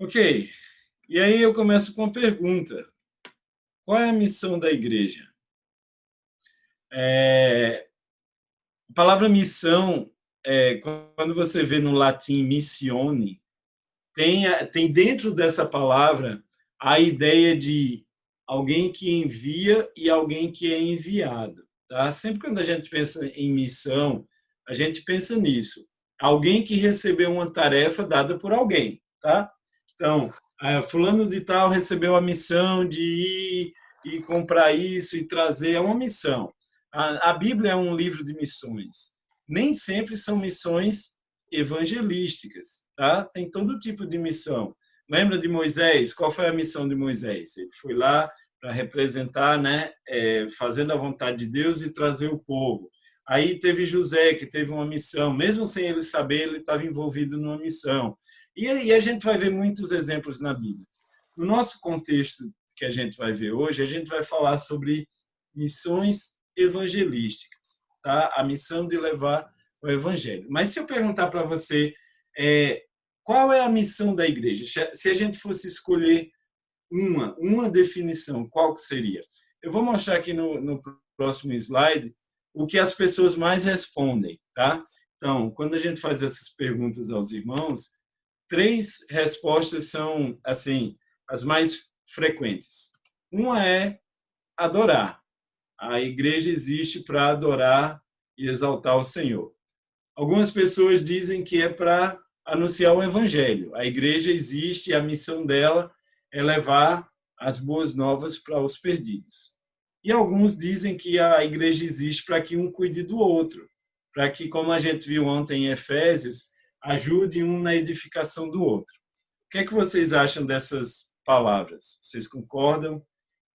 Ok, e aí eu começo com uma pergunta. Qual é a missão da igreja? A palavra missão, quando você vê no latim missione, tem dentro dessa palavra a ideia de alguém que envia e alguém que é enviado. Tá? Sempre quando a gente pensa em missão, a gente pensa nisso. Alguém que recebeu uma tarefa dada por alguém. Tá? Então, fulano de tal recebeu a missão de ir e comprar isso e trazer. É uma missão. A Bíblia é um livro de missões. Nem sempre são missões evangelísticas, tá? Tem todo tipo de missão. Lembra de Moisés? Qual foi a missão de Moisés? Ele foi lá para representar, né, fazendo a vontade de Deus e trazer o povo. Aí teve José, que teve uma missão, mesmo sem ele saber, ele estava envolvido numa missão. E aí a gente vai ver muitos exemplos na Bíblia. No nosso contexto que a gente vai ver hoje, a gente vai falar sobre missões evangelísticas, tá? A missão de levar o evangelho. Mas se eu perguntar para você qual é a missão da igreja, se a gente fosse escolher uma definição, qual que seria? Eu vou mostrar aqui no próximo slide o que as pessoas mais respondem, tá? Então, quando a gente faz essas perguntas aos irmãos, três respostas são assim as mais frequentes. Uma é adorar. A igreja existe para adorar e exaltar o Senhor. Algumas pessoas dizem que é para anunciar o evangelho. A igreja existe e a missão dela é levar as boas novas para os perdidos. E alguns dizem que a igreja existe para que um cuide do outro, para que, como a gente viu ontem em Efésios, ajude um na edificação do outro. O que é que vocês acham dessas palavras? Vocês concordam?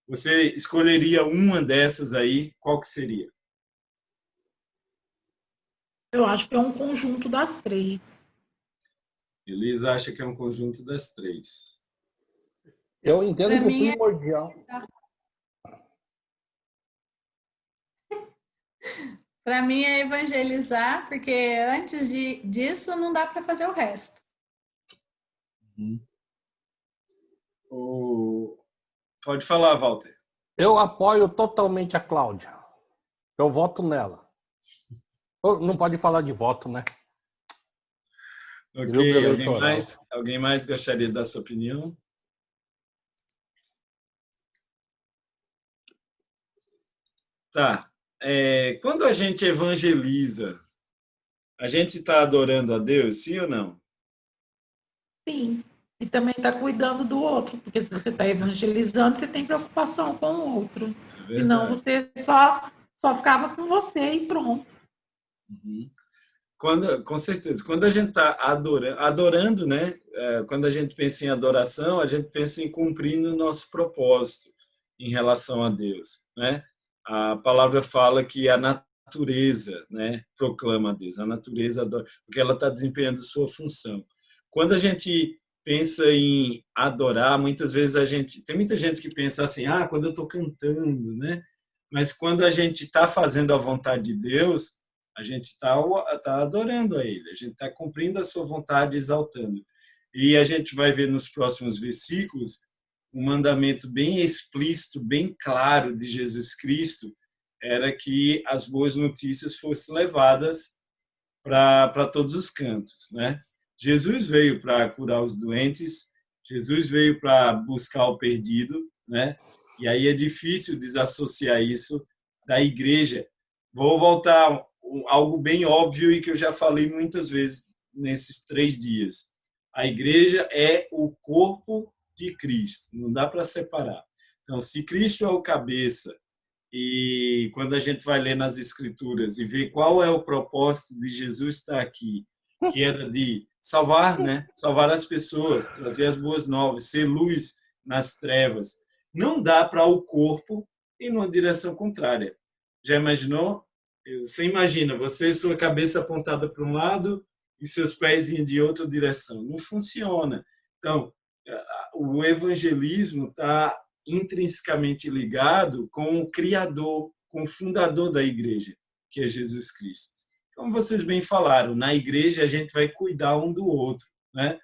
Você escolheria uma dessas aí, qual que seria? Eu acho que é um conjunto das três. Elisa acha que é um conjunto das três. Eu entendo Para que o mim, primordial. para mim é evangelizar, porque antes disso não dá para fazer o resto. Pode falar, Walter. Eu apoio totalmente a Cláudia. Eu voto nela. Não pode falar de voto, né? Ok, alguém mais gostaria de dar sua opinião? Tá. Quando a gente evangeliza, a gente está adorando a Deus, sim ou não? Sim. E também está cuidando do outro, porque se você está evangelizando, você tem preocupação com o outro. É Senão verdade. você só ficava com você e pronto. Uhum. Com certeza. Quando a gente está adorando, né? Quando a gente pensa em adoração, a gente pensa em cumprindo o nosso propósito em relação a Deus, né? A palavra fala que a natureza, né, proclama a Deus. A natureza adora, porque ela está desempenhando sua função. Quando a gente pensa em adorar, muitas vezes tem muita gente que pensa assim, quando eu estou cantando, né? Mas quando a gente está fazendo a vontade de Deus, a gente está adorando a Ele, a gente está cumprindo a sua vontade, exaltando. E a gente vai ver nos próximos versículos um mandamento bem explícito, bem claro de Jesus Cristo, era que as boas notícias fossem levadas para todos os cantos, né? Jesus veio para curar os doentes, Jesus veio para buscar o perdido, né? E aí é difícil desassociar isso da igreja. Vou voltar algo bem óbvio e que eu já falei muitas vezes nesses 3 dias. A igreja é o corpo de Cristo, não dá para separar. Então, se Cristo é o cabeça, e quando a gente vai ler nas Escrituras e ver qual é o propósito de Jesus estar aqui, que era de salvar, né? Salvar as pessoas, trazer as boas novas, ser luz nas trevas. Não dá para o corpo ir numa direção contrária. Já imaginou? Você imagina, você sua cabeça apontada para um lado e seus pés indo de outra direção. Não funciona. Então, o evangelismo está intrinsecamente ligado com o Criador, com o fundador da igreja, que é Jesus Cristo. Como vocês bem falaram, na igreja a gente vai cuidar um do outro, né?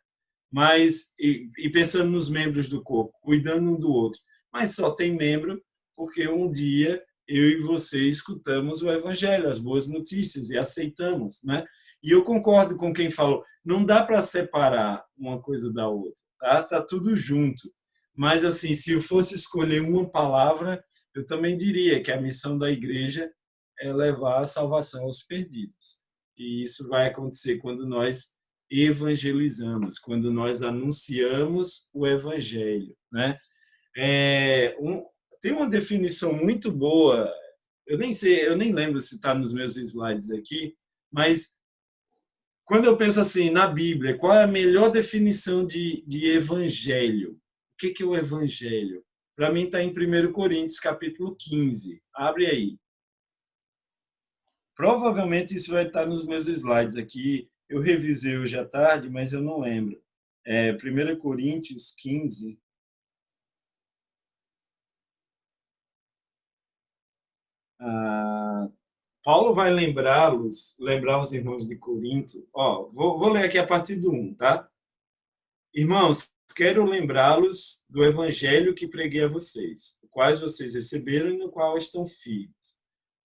mas e pensando nos membros do corpo, cuidando um do outro. Mas só tem membro porque um dia eu e você escutamos o evangelho, as boas notícias e aceitamos, né? E eu concordo com quem falou, não dá para separar uma coisa da outra, tá? Tá tudo junto. Mas assim, se eu fosse escolher uma palavra, eu também diria que a missão da igreja é levar a salvação aos perdidos. E isso vai acontecer quando nós evangelizamos, quando nós anunciamos o evangelho, né? Tem uma definição muito boa, eu nem sei, eu nem lembro se está nos meus slides aqui, mas quando eu penso assim, na Bíblia, qual é a melhor definição de evangelho? O que é o evangelho? Para mim está em 1 Coríntios, capítulo 15. Abre aí. Provavelmente isso vai estar nos meus slides aqui. Eu revisei hoje à tarde, mas eu não lembro. 1 Coríntios 15. Paulo vai lembrar os irmãos de Corinto. Vou ler aqui a partir do 1, tá? Irmãos, quero lembrá-los do evangelho que preguei a vocês, o qual vocês receberam e no qual estão firmes.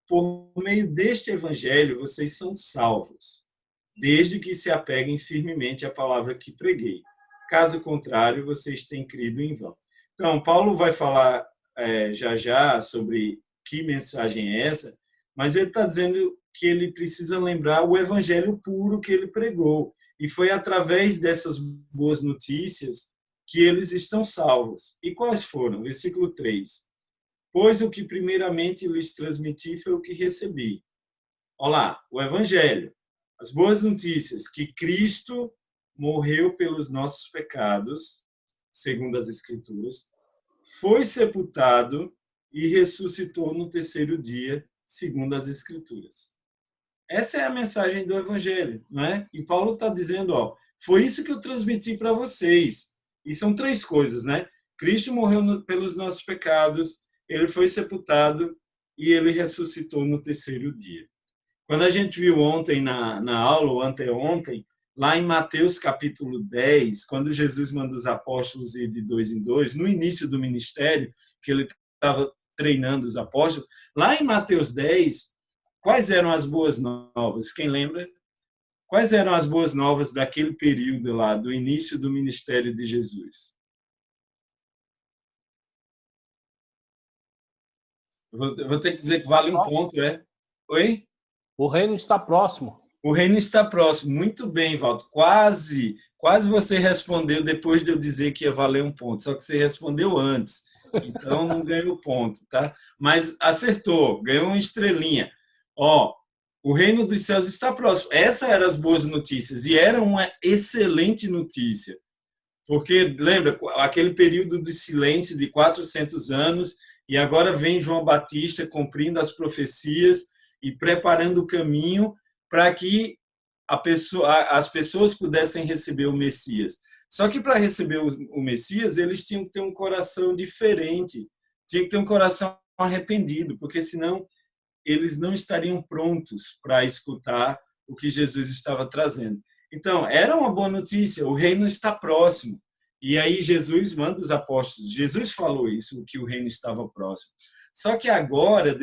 Por meio deste evangelho, vocês são salvos, desde que se apeguem firmemente à palavra que preguei. Caso contrário, vocês têm crido em vão. Então, Paulo vai falar já sobre que mensagem é essa, mas ele está dizendo que ele precisa lembrar o evangelho puro que ele pregou. E foi através dessas boas notícias que eles estão salvos. E quais foram? Versículo 3. Pois o que primeiramente lhes transmiti foi o que recebi. Olá, o evangelho, as boas notícias, que Cristo morreu pelos nossos pecados, segundo as Escrituras, foi sepultado e ressuscitou no terceiro dia, segundo as Escrituras. Essa é a mensagem do Evangelho, não é? E Paulo está dizendo, foi isso que eu transmiti para vocês. E são três coisas, né? Cristo morreu pelos nossos pecados, ele foi sepultado e ele ressuscitou no terceiro dia. Quando a gente viu ontem na aula, ou anteontem, lá em Mateus capítulo 10, quando Jesus manda os apóstolos ir de 2 em 2, no início do ministério, que ele estava treinando os apóstolos, lá em Mateus 10, quais eram as boas novas? Quem lembra? Quais eram as boas novas daquele período lá, do início do ministério de Jesus? Eu vou ter que dizer que vale um ponto, Oi? O reino está próximo. O reino está próximo. Muito bem, Walter. Quase você respondeu depois de eu dizer que ia valer um ponto. Só que você respondeu antes. Então não ganhou ponto, tá? Mas acertou, ganhou uma estrelinha. O reino dos céus está próximo. Essas eram as boas notícias. E era uma excelente notícia. Porque, lembra, aquele período de silêncio de 400 anos, e agora vem João Batista cumprindo as profecias e preparando o caminho para que as pessoas pudessem receber o Messias. Só que para receber o Messias, eles tinham que ter um coração diferente, tinham que ter um coração arrependido, porque senão eles não estariam prontos para escutar o que Jesus estava trazendo. Então, era uma boa notícia, o reino está próximo. E aí Jesus manda os apóstolos, Jesus falou isso, que o reino estava próximo. Só que agora,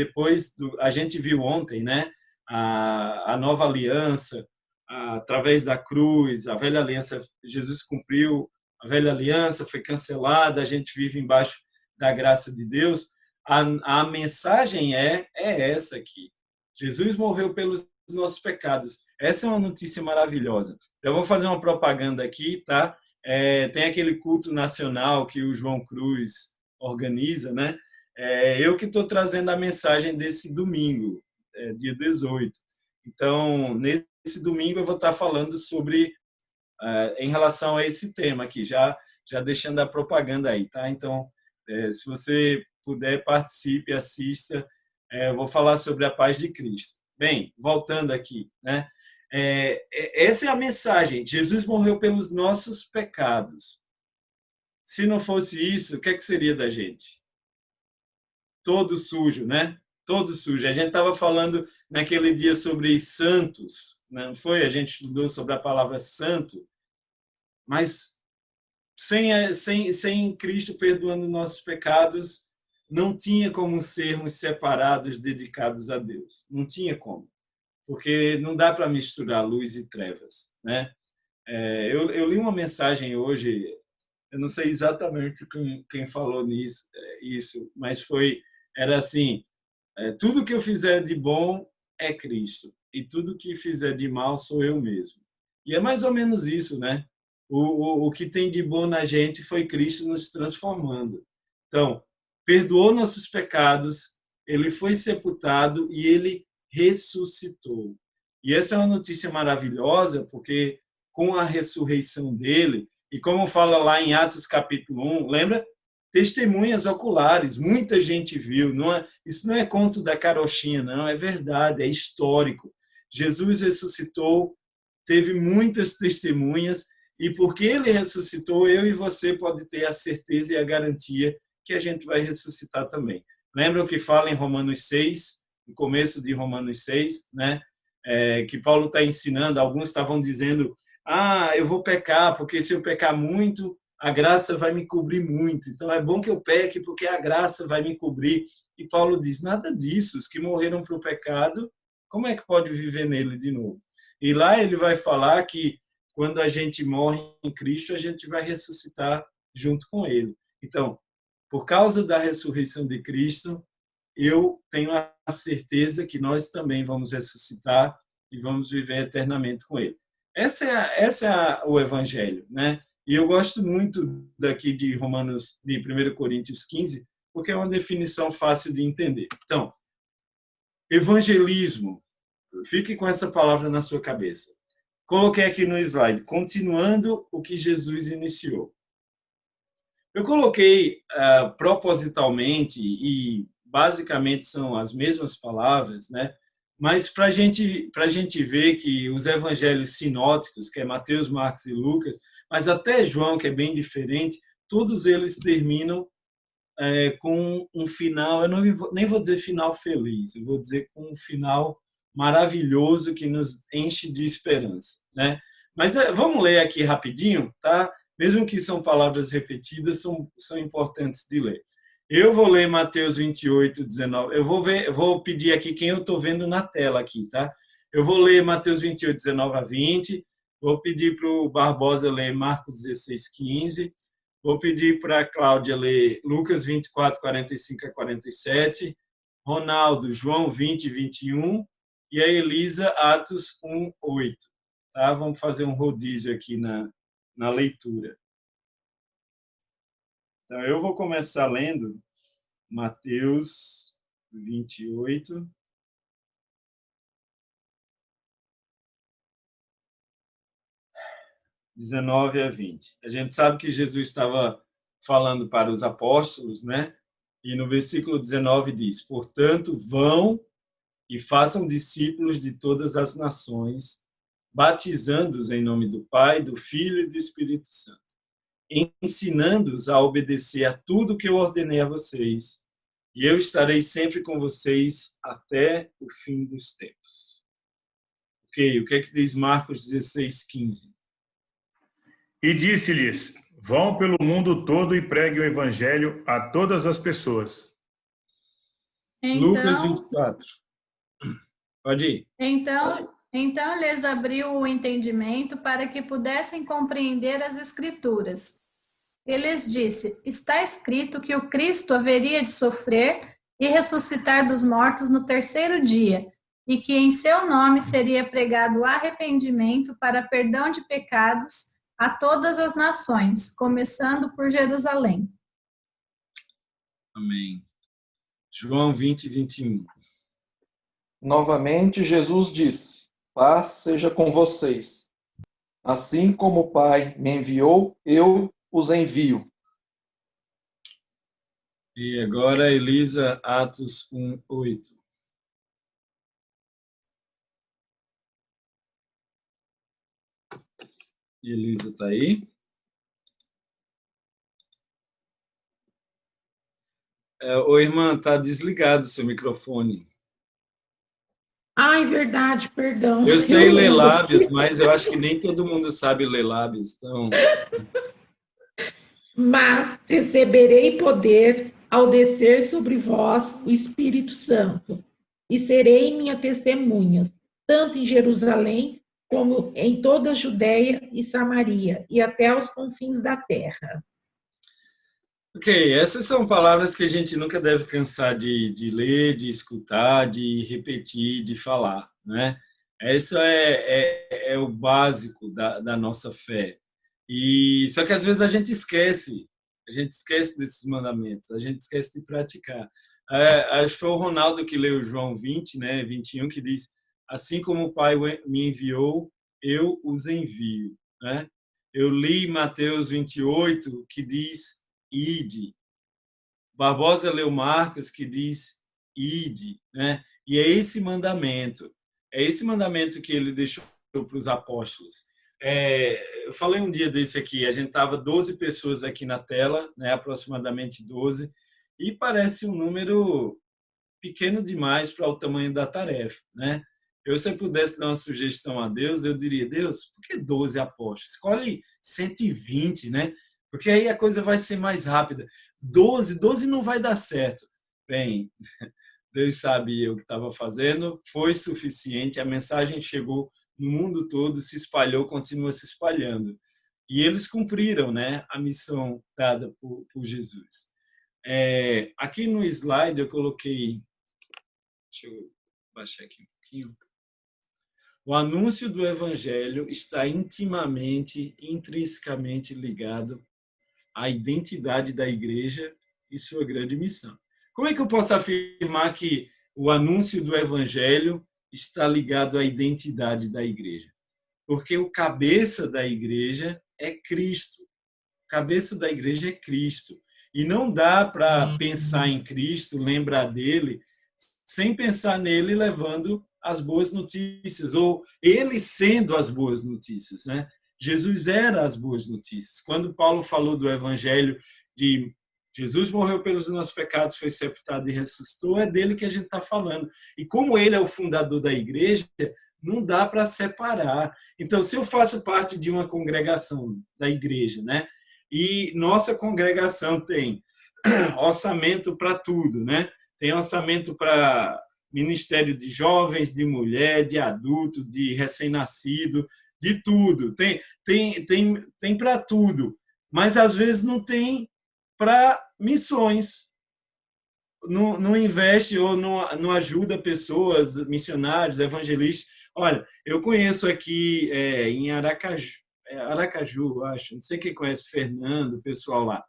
a gente viu ontem, né, a nova aliança, através da cruz, a velha aliança, Jesus cumpriu a velha aliança, foi cancelada, a gente vive embaixo da graça de Deus. A mensagem é essa aqui. Jesus morreu pelos nossos pecados. Essa é uma notícia maravilhosa. Eu vou fazer uma propaganda aqui, tá? Tem aquele culto nacional que o João Cruz organiza, né? Eu que estou trazendo a mensagem desse domingo, dia 18. Então, nesse domingo eu vou estar falando sobre, em relação a esse tema aqui, já deixando a propaganda aí, tá? Então, se você puder, participe, assista. Eu vou falar sobre a paz de Cristo. Bem, voltando aqui, né? Essa é a mensagem. Jesus morreu pelos nossos pecados. Se não fosse isso, o que seria da gente? Todo sujo, né? Todo sujo. A gente estava falando naquele dia sobre santos, não foi? A gente estudou sobre a palavra santo. Mas sem Cristo perdoando nossos pecados, não tinha como sermos separados, dedicados a Deus. Não tinha como. Porque não dá para misturar luz e trevas, né? Eu li uma mensagem hoje, eu não sei exatamente quem falou isso, mas era assim, tudo que eu fizer de bom é Cristo, e tudo que fizer de mal sou eu mesmo. E é mais ou menos isso, né? O que tem de bom na gente foi Cristo nos transformando. Então, perdoou nossos pecados, ele foi sepultado e ele ressuscitou. E essa é uma notícia maravilhosa, porque com a ressurreição dele, e como fala lá em Atos capítulo 1, lembra? Testemunhas oculares, muita gente viu. Isso não é conto da carochinha, não, é verdade, é histórico. Jesus ressuscitou, teve muitas testemunhas, e porque ele ressuscitou, eu e você pode ter a certeza e a garantia que a gente vai ressuscitar também. Lembra o que fala em Romanos 6, no começo de Romanos 6, né? Que Paulo está ensinando, alguns estavam dizendo, eu vou pecar, porque se eu pecar muito, a graça vai me cobrir muito. Então é bom que eu peque, porque a graça vai me cobrir. E Paulo diz, nada disso, os que morreram para o pecado, como é que pode viver nele de novo? E lá ele vai falar que quando a gente morre em Cristo, a gente vai ressuscitar junto com ele. Então, por causa da ressurreição de Cristo, eu tenho a certeza que nós também vamos ressuscitar e vamos viver eternamente com ele. Essa é o evangelho, né? E eu gosto muito daqui de 1 Coríntios 15, porque é uma definição fácil de entender. Então, evangelismo, fique com essa palavra na sua cabeça. Coloquei aqui no slide, continuando o que Jesus iniciou. Eu coloquei propositalmente, e basicamente são as mesmas palavras, né? Mas para a gente ver que os evangelhos sinóticos, que é Mateus, Marcos e Lucas, mas até João, que é bem diferente, todos eles terminam com um final, nem vou dizer final feliz, eu vou dizer com um final maravilhoso que nos enche de esperança, né? Mas vamos ler aqui rapidinho, tá? Mesmo que são palavras repetidas, são importantes de ler. Eu vou ler Mateus 28, 19. Eu vou pedir aqui quem eu estou vendo na tela aqui, tá? Eu vou ler Mateus 28, 19 a 20. Vou pedir para o Barbosa ler Marcos 16, 15. Vou pedir para a Cláudia ler Lucas 24, 45 a 47. Ronaldo, João 20, 21. E a Elisa, Atos 1, 8. Tá? Vamos fazer um rodízio aqui na leitura. Então, eu vou começar lendo Mateus 28. (19 a 20). A gente sabe que Jesus estava falando para os apóstolos, né? E no versículo 19 diz: portanto, vão e façam discípulos de todas as nações, batizando-os em nome do Pai, do Filho e do Espírito Santo, ensinando-os a obedecer a tudo que eu ordenei a vocês, e eu estarei sempre com vocês até o fim dos tempos. Ok, o que é que diz Marcos 16, 15? E disse-lhes, vão pelo mundo todo e preguem o evangelho a todas as pessoas. Lucas 24. Pode ir. Então lhes abriu o entendimento para que pudessem compreender as Escrituras. Ele lhes disse, está escrito que o Cristo haveria de sofrer e ressuscitar dos mortos no terceiro dia, e que em seu nome seria pregado o arrependimento para perdão de pecados a todas as nações, começando por Jerusalém. Amém. João 20, 21. Novamente, Jesus disse, paz seja com vocês. Assim como o Pai me enviou, eu os envio. E agora, Elisa, Atos 1, 8. Elisa está aí? Oi, irmã, está desligado o seu microfone. Ai, verdade, perdão. Eu sei ler lábios, mas eu acho que nem todo mundo sabe ler lábios. Então... Mas receberei poder ao descer sobre vós o Espírito Santo, e serei minha testemunhas, tanto em Jerusalém como em toda a Judéia e Samaria, e até aos confins da terra. Ok, essas são palavras que a gente nunca deve cansar de ler, de escutar, de repetir, de falar, né? Esse é o básico da nossa fé. E só que às vezes a gente esquece desses mandamentos, a gente esquece de praticar. Acho que foi o Ronaldo que leu João 20, né, 21, que diz: assim como o Pai me enviou, eu os envio, né? Eu li Mateus 28, que diz: ide. Barbosa leu Marcos, que diz: ide, né? E é esse mandamento que ele deixou para os apóstolos. Eu falei um dia desse aqui, a gente estava 12 pessoas aqui na tela, né, aproximadamente 12, e parece um número pequeno demais para o tamanho da tarefa, né? Se eu pudesse dar uma sugestão a Deus, eu diria: Deus, por que 12 apóstolos? Escolhe 120, né? Porque aí a coisa vai ser mais rápida. 12 não vai dar certo. Bem, Deus sabia o que estava fazendo, foi suficiente, a mensagem chegou no mundo todo, se espalhou, continua se espalhando. E eles cumpriram, né, a missão dada por Jesus. Aqui no slide eu coloquei, deixa eu baixar aqui um pouquinho. O anúncio do Evangelho está intrinsecamente ligado à identidade da igreja e sua grande missão. Como é que eu posso afirmar que o anúncio do Evangelho está ligado à identidade da igreja? Porque o cabeça da igreja é Cristo. O cabeça da igreja é Cristo. E não dá para pensar em Cristo, lembrar dele, sem pensar nele levando as boas notícias, ou ele sendo as boas notícias, né? Jesus era as boas notícias. Quando Paulo falou do evangelho de Jesus morreu pelos nossos pecados, foi sepultado e ressuscitou, é dele que a gente está falando. E como ele é o fundador da igreja, não dá para separar. Então, se eu faço parte de uma congregação da igreja, né? E nossa congregação tem orçamento para tudo, né? Tem orçamento para ministério de jovens, de mulher, de adulto, de recém-nascido, de tudo. Tem para tudo. Mas, às vezes, não tem para missões. Não investe ou não ajuda pessoas, missionários, evangelistas. Olha, eu conheço aqui em Aracaju, acho, não sei quem conhece, Fernando, o pessoal lá.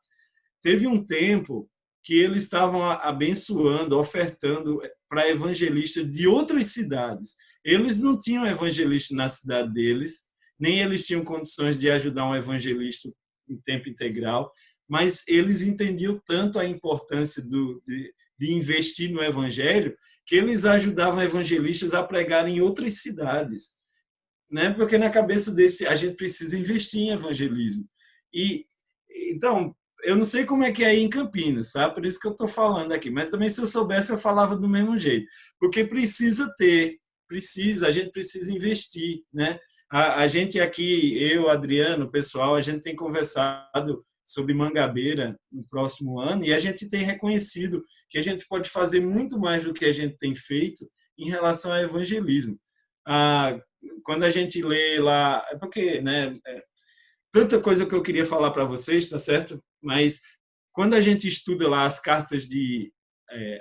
Teve um tempo que eles estavam abençoando, ofertando para evangelistas de outras cidades. Eles não tinham evangelista na cidade deles, nem eles tinham condições de ajudar um evangelista em tempo integral, mas eles entendiam tanto a importância de investir no evangelho que eles ajudavam evangelistas a pregar em outras cidades, né? Porque na cabeça deles a gente precisa investir em evangelismo. E então eu não sei como é que é aí em Campinas, tá? Por isso que eu estou falando aqui. Mas também, se eu soubesse, eu falava do mesmo jeito. Porque a gente precisa investir, né? A gente aqui, eu, Adriano, o pessoal, a gente tem conversado sobre Mangabeira no próximo ano e a gente tem reconhecido que a gente pode fazer muito mais do que a gente tem feito em relação ao evangelismo. Quando a gente lê lá... É porque, né? Tanta coisa que eu queria falar para vocês, tá certo? Mas quando a gente estuda lá as cartas de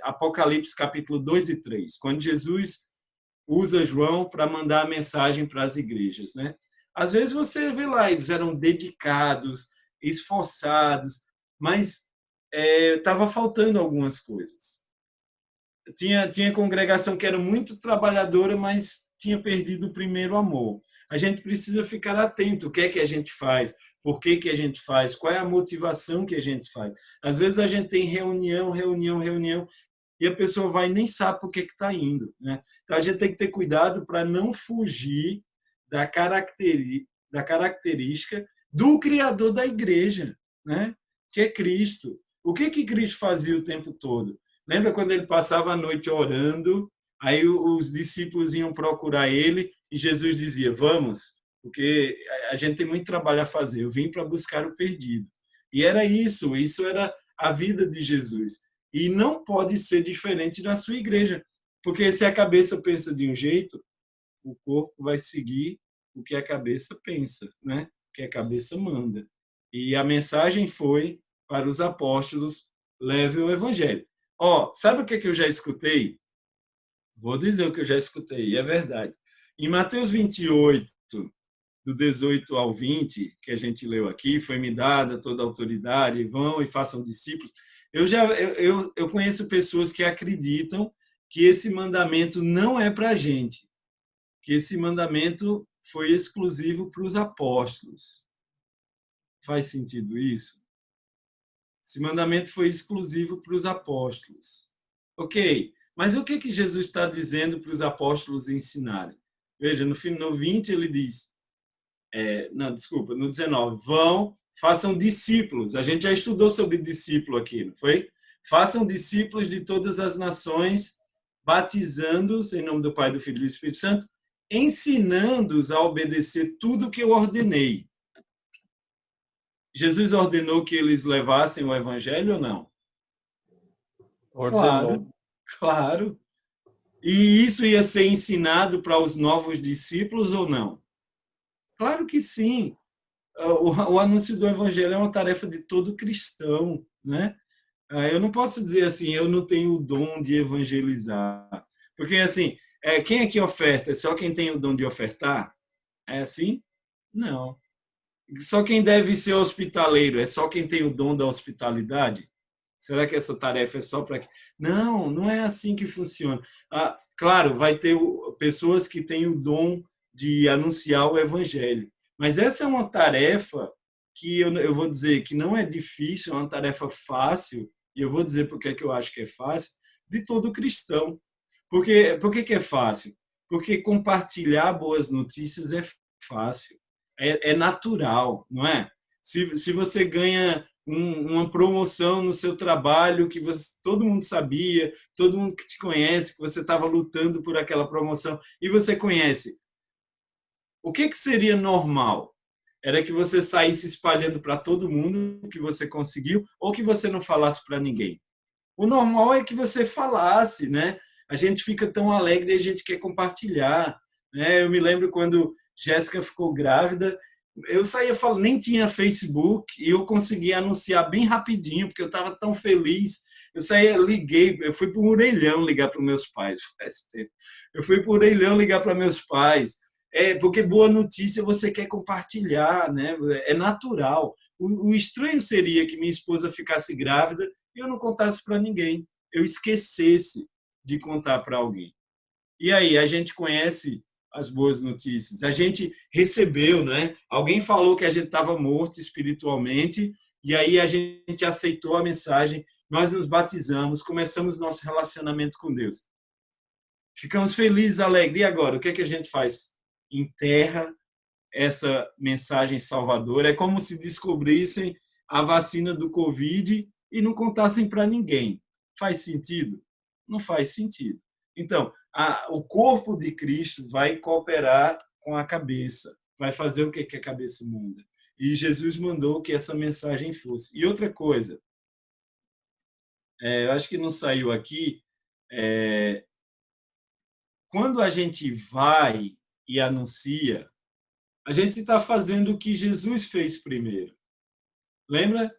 Apocalipse, capítulo 2 e 3, quando Jesus usa João para mandar a mensagem para as igrejas, né? Às vezes você vê lá, eles eram dedicados, esforçados, mas estava faltando algumas coisas. Tinha congregação que era muito trabalhadora, mas tinha perdido o primeiro amor. A gente precisa ficar atento, o que é que a gente faz, por que que a gente faz, qual é a motivação que a gente faz. Às vezes a gente tem reunião, e a pessoa vai e nem sabe por que está indo, né? Então a gente tem que ter cuidado para não fugir da característica do Criador da igreja, né? Que é Cristo. O que Cristo fazia o tempo todo? Lembra quando ele passava a noite orando, aí os discípulos iam procurar ele e Jesus dizia: vamos, porque a gente tem muito trabalho a fazer, eu vim para buscar o perdido. E era isso era a vida de Jesus. E não pode ser diferente na sua igreja, porque se a cabeça pensa de um jeito, o corpo vai seguir o que a cabeça pensa, né? O que a cabeça manda. E a mensagem foi para os apóstolos: leve o evangelho. Sabe o que eu já escutei? Vou dizer o que eu já escutei, e é verdade. Em Mateus 28, do 18 ao 20, que a gente leu aqui, foi-me dada toda a autoridade, vão e façam discípulos. Eu conheço pessoas que acreditam que esse mandamento não é para a gente, que esse mandamento foi exclusivo para os apóstolos. Faz sentido isso? Esse mandamento foi exclusivo para os apóstolos. Ok, mas o que Jesus está dizendo para os apóstolos ensinarem? Veja, no 20 ele diz, no 19, vão, façam discípulos. A gente já estudou sobre discípulo aqui, não foi? Façam discípulos de todas as nações, batizando-os em nome do Pai, do Filho e do Espírito Santo, ensinando-os a obedecer tudo o que eu ordenei. Jesus ordenou que eles levassem o evangelho ou não? Ordenou. Claro. E isso ia ser ensinado para os novos discípulos ou não? Claro que sim. O anúncio do evangelho é uma tarefa de todo cristão, né? Eu não posso dizer assim, eu não tenho o dom de evangelizar. Porque, assim, quem é que oferta? É só quem tem o dom de ofertar? É assim? Não. Só quem deve ser hospitaleiro? É só quem tem o dom da hospitalidade? Será que essa tarefa é só para... Não, não é assim que funciona. Claro, vai ter pessoas que têm o dom de anunciar o evangelho. Mas essa é uma tarefa que eu vou dizer que não é difícil, é uma tarefa fácil, e eu vou dizer porque eu acho que é fácil, de todo cristão. Por que é fácil? Porque compartilhar boas notícias é fácil, é natural, não é? Se você ganha uma promoção no seu trabalho que todo mundo sabia, todo mundo que te conhece, que você estava lutando por aquela promoção, e você conhece, o que seria normal? Era que você saísse espalhando para todo mundo que você conseguiu ou que você não falasse para ninguém. O normal é que você falasse, né? A gente fica tão alegre e a gente quer compartilhar, né? Eu me lembro quando Jéssica ficou grávida, eu saía falando, nem tinha Facebook e eu conseguia anunciar bem rapidinho, porque eu estava tão feliz. Eu saía, liguei, eu fui para o orelhão ligar para os meus pais. Faz tempo. Eu fui para o orelhão ligar para meus pais. Porque boa notícia você quer compartilhar, né? É natural. O estranho seria que minha esposa ficasse grávida e eu não contasse para ninguém. Eu esquecesse de contar para alguém. E aí, a gente conhece as boas notícias. A gente recebeu, né? Alguém falou que a gente estava morto espiritualmente e aí a gente aceitou a mensagem, nós nos batizamos, começamos nosso relacionamento com Deus. Ficamos felizes, alegres. E agora, o que a gente faz? Enterra essa mensagem salvadora. É como se descobrissem a vacina do Covid e não contassem para ninguém. Faz sentido? Não faz sentido. Então, o corpo de Cristo vai cooperar com a cabeça, vai fazer o que a cabeça manda. E Jesus mandou que essa mensagem fosse. E outra coisa, eu acho que não saiu aqui, quando a gente vai e anuncia, a gente está fazendo o que Jesus fez primeiro. Lembra?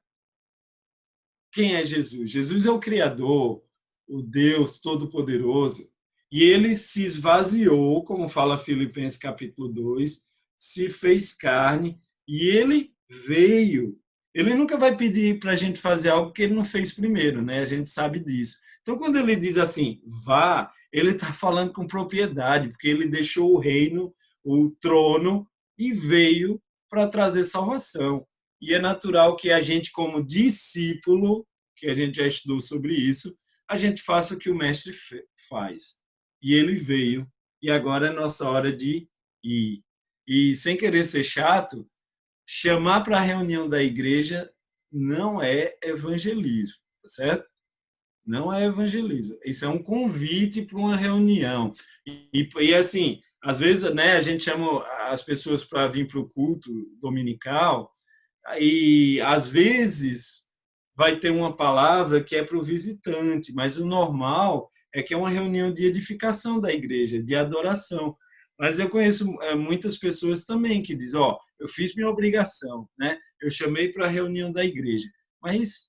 Quem é Jesus? Jesus é o Criador, o Deus Todo-Poderoso. E ele se esvaziou, como fala Filipenses capítulo 2, se fez carne e ele veio. Ele nunca vai pedir para a gente fazer algo que ele não fez primeiro, né? A gente sabe disso. Então, quando ele diz assim, vá, ele está falando com propriedade, porque ele deixou o reino, o trono, e veio para trazer salvação. E é natural que a gente, como discípulo, que a gente já estudou sobre isso, a gente faça o que o mestre faz. E ele veio, e agora é nossa hora de ir. E, sem querer ser chato, chamar para a reunião da igreja não é evangelismo, tá certo? Não é evangelismo. Isso é um convite para uma reunião. E assim, às vezes, né, a gente chama as pessoas para vir para o culto dominical, E, às vezes, vai ter uma palavra que é para o visitante, mas o normal é que é uma reunião de edificação da igreja, de adoração. Mas eu conheço muitas pessoas também que dizem, ó, eu fiz minha obrigação, né? Eu chamei para a reunião da igreja. Mas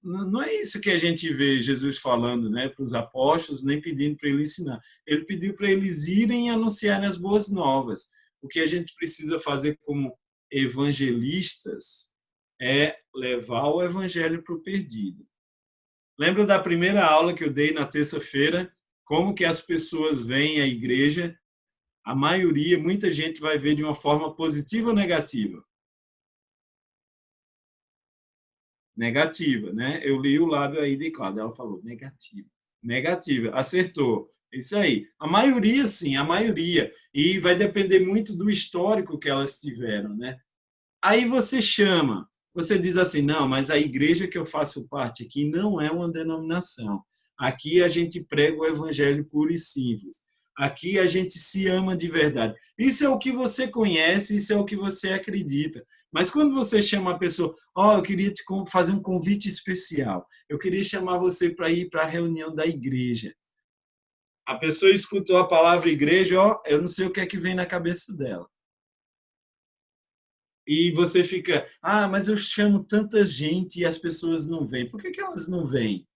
não é isso que a gente vê Jesus falando, né, para os apóstolos, nem pedindo para ele ensinar. Ele pediu para eles irem anunciar as boas novas. O que a gente precisa fazer como evangelistas é levar o evangelho para o perdido. Lembra da primeira aula que eu dei na terça-feira? Como que as pessoas veem a igreja? A maioria, muita gente vai ver de uma forma positiva ou negativa? Negativa, né? Eu li o lábio aí de Cláudia, ela falou negativa. Negativa, acertou. Isso aí. A maioria, sim, a maioria. E vai depender muito do histórico que elas tiveram, né? Aí você chama, você diz assim, não, mas a igreja que eu faço parte aqui não é uma denominação. Aqui a gente prega o evangelho puro e simples. Aqui a gente se ama de verdade. Isso é o que você conhece, isso é o que você acredita. Mas quando você chama a pessoa, ó, eu queria te fazer um convite especial. Eu queria chamar você para ir para a reunião da igreja. A pessoa escutou a palavra igreja, ó, eu não sei o que é que vem na cabeça dela. E você fica, mas eu chamo tanta gente e as pessoas não vêm. Por que elas não vêm?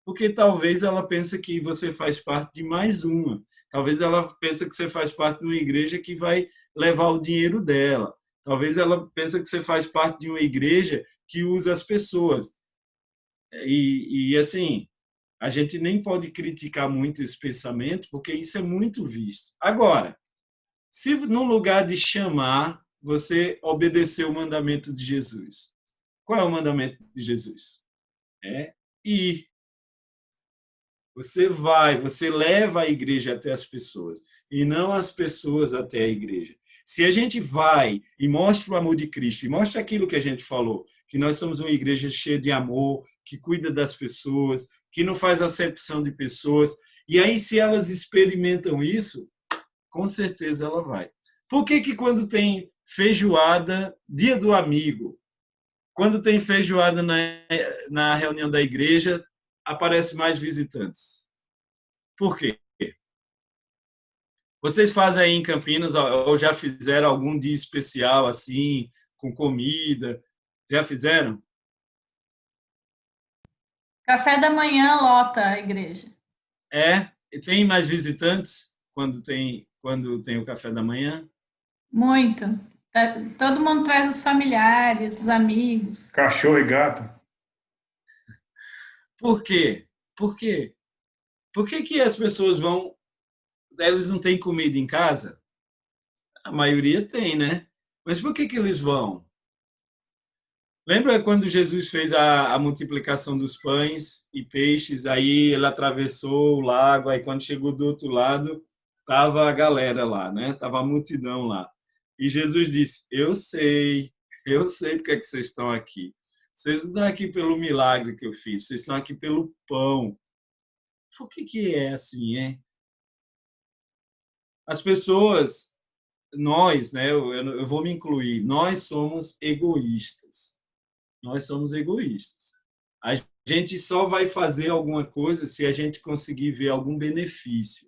Porque talvez ela pense que você faz parte de mais uma. Talvez ela pense que você faz parte de uma igreja que vai levar o dinheiro dela. Talvez ela pense que você faz parte de uma igreja que usa as pessoas. E assim, a gente nem pode criticar muito esse pensamento, porque isso é muito visto. Agora, se no lugar de chamar, você obedeceu o mandamento de Jesus. Qual é o mandamento de Jesus? É ir. Você vai, você leva a igreja até as pessoas, e não as pessoas até a igreja. Se a gente vai e mostra o amor de Cristo, e mostra aquilo que a gente falou, que nós somos uma igreja cheia de amor, que cuida das pessoas, que não faz acepção de pessoas, e aí se elas experimentam isso, com certeza ela vai. Por que quando feijoada, dia do amigo, quando tem feijoada na reunião da igreja, aparece mais visitantes? Por quê? Vocês fazem aí em Campinas, ou já fizeram algum dia especial assim, com comida? Já fizeram? Café da manhã lota a igreja. E tem mais visitantes quando tem o café da manhã? Muito. Todo mundo traz os familiares, os amigos. Cachorro e gato. Por quê? Por quê? Por que as pessoas vão... Eles não têm comida em casa? A maioria tem, né? Mas por que eles vão? Lembra quando Jesus fez a multiplicação dos pães e peixes? Aí ele atravessou o lago, aí quando chegou do outro lado, estava a galera lá, né? Estava a multidão lá. E Jesus disse, eu sei porque é que vocês estão aqui. Vocês não estão aqui pelo milagre que eu fiz, vocês estão aqui pelo pão. Por que é assim, hein? As pessoas, nós, né? Eu vou me incluir, nós somos egoístas. Nós somos egoístas. A gente só vai fazer alguma coisa se a gente conseguir ver algum benefício.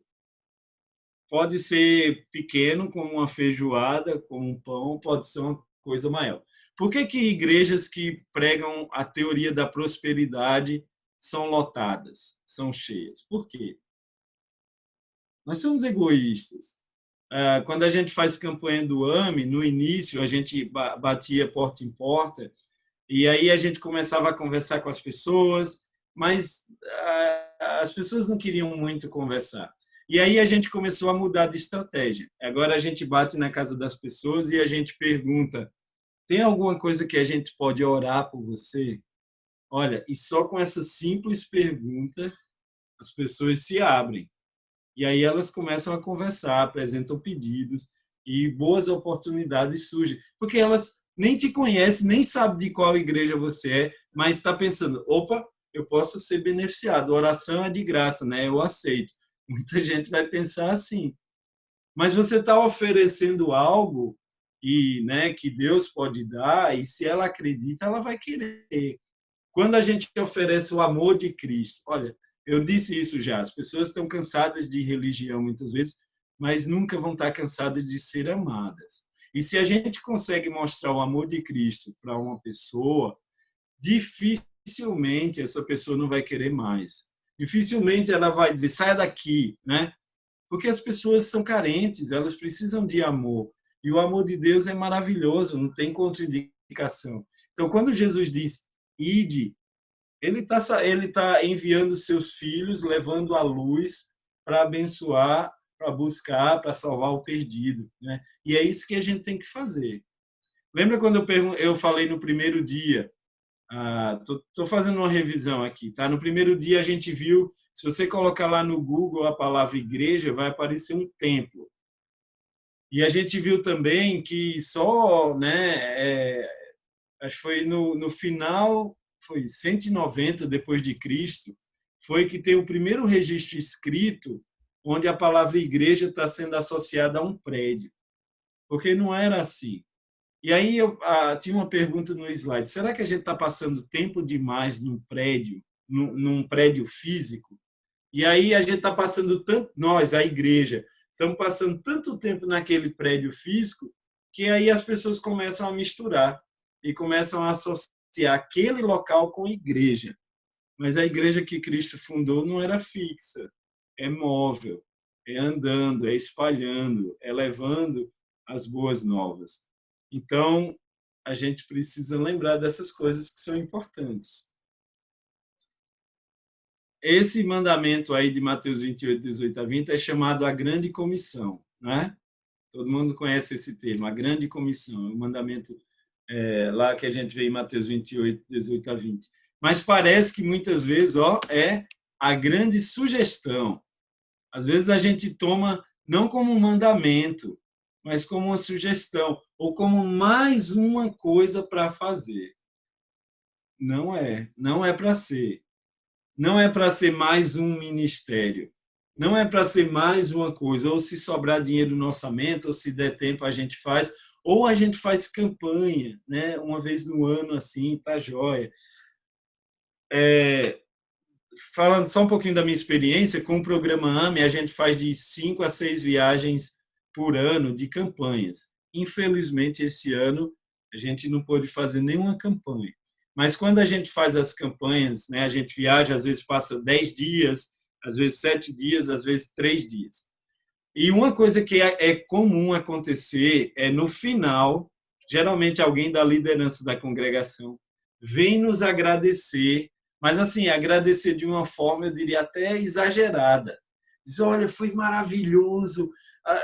Pode ser pequeno, como uma feijoada, como um pão, pode ser uma coisa maior. Por que igrejas que pregam a teoria da prosperidade são lotadas, são cheias? Por quê? Nós somos egoístas. Quando a gente faz campanha do AME, no início a gente batia porta em porta, e aí a gente começava a conversar com as pessoas, mas as pessoas não queriam muito conversar. E aí a gente começou a mudar de estratégia. Agora a gente bate na casa das pessoas e a gente pergunta, tem alguma coisa que a gente pode orar por você? Olha, e só com essa simples pergunta as pessoas se abrem. E aí elas começam a conversar, apresentam pedidos e boas oportunidades surgem. Porque elas nem te conhece, nem sabe de qual igreja você é, mas está pensando, opa, eu posso ser beneficiado, a oração é de graça, né? Eu aceito. Muita gente vai pensar assim. Mas você está oferecendo algo e, né, que Deus pode dar, e se ela acredita, ela vai querer. Quando a gente oferece o amor de Cristo, olha, eu disse isso já, as pessoas estão cansadas de religião muitas vezes, mas nunca vão estar cansadas de ser amadas. E se a gente consegue mostrar o amor de Cristo para uma pessoa, dificilmente essa pessoa não vai querer mais. Dificilmente ela vai dizer, saia daqui, né? Porque as pessoas são carentes, elas precisam de amor. E o amor de Deus é maravilhoso, não tem contraindicação. Então, quando Jesus diz, ide, ele tá enviando seus filhos, levando a luz para abençoar, para buscar, para salvar o perdido, né? E é isso que a gente tem que fazer. Lembra quando eu falei no primeiro dia? Tô fazendo uma revisão aqui, tá? No primeiro dia a gente viu, se você colocar lá no Google a palavra igreja, vai aparecer um templo. E a gente viu também que só, né, acho que foi no final, foi 190 depois de Cristo, foi que tem o primeiro registro escrito onde a palavra igreja está sendo associada a um prédio. Porque não era assim. E aí tinha uma pergunta no slide, será que a gente está passando tempo demais num prédio físico? E aí a gente está passando tanto, nós, a igreja, estamos passando tanto tempo naquele prédio físico que aí as pessoas começam a misturar e começam a associar aquele local com igreja. Mas a igreja que Cristo fundou não era fixa, é móvel, é andando, é espalhando, é levando as boas novas. Então, a gente precisa lembrar dessas coisas que são importantes. Esse mandamento aí de Mateus 28, 18 a 20 é chamado a Grande Comissão, né? Todo mundo conhece esse termo, a Grande Comissão, é o mandamento lá que a gente vê em Mateus 28, 18 a 20. Mas parece que muitas vezes é a grande sugestão. Às vezes a gente toma não como um mandamento, mas como uma sugestão, ou como mais uma coisa para fazer. Não é para ser. Não é para ser mais um ministério. Não é para ser mais uma coisa. Ou se sobrar dinheiro no orçamento, ou se der tempo a gente faz, ou a gente faz campanha, né? Uma vez no ano, assim, tá jóia. Falando só um pouquinho da minha experiência, com o programa AME, a gente faz de 5 a 6 viagens por ano de campanhas. Infelizmente, esse ano, a gente não pôde fazer nenhuma campanha. Mas quando a gente faz as campanhas, né, a gente viaja, às vezes passa 10 dias, às vezes 7 dias, às vezes 3 dias. E uma coisa que é comum acontecer é, no final, geralmente alguém da liderança da congregação vem nos agradecer, mas assim, agradecer de uma forma, eu diria, até exagerada. Diz, olha, foi maravilhoso,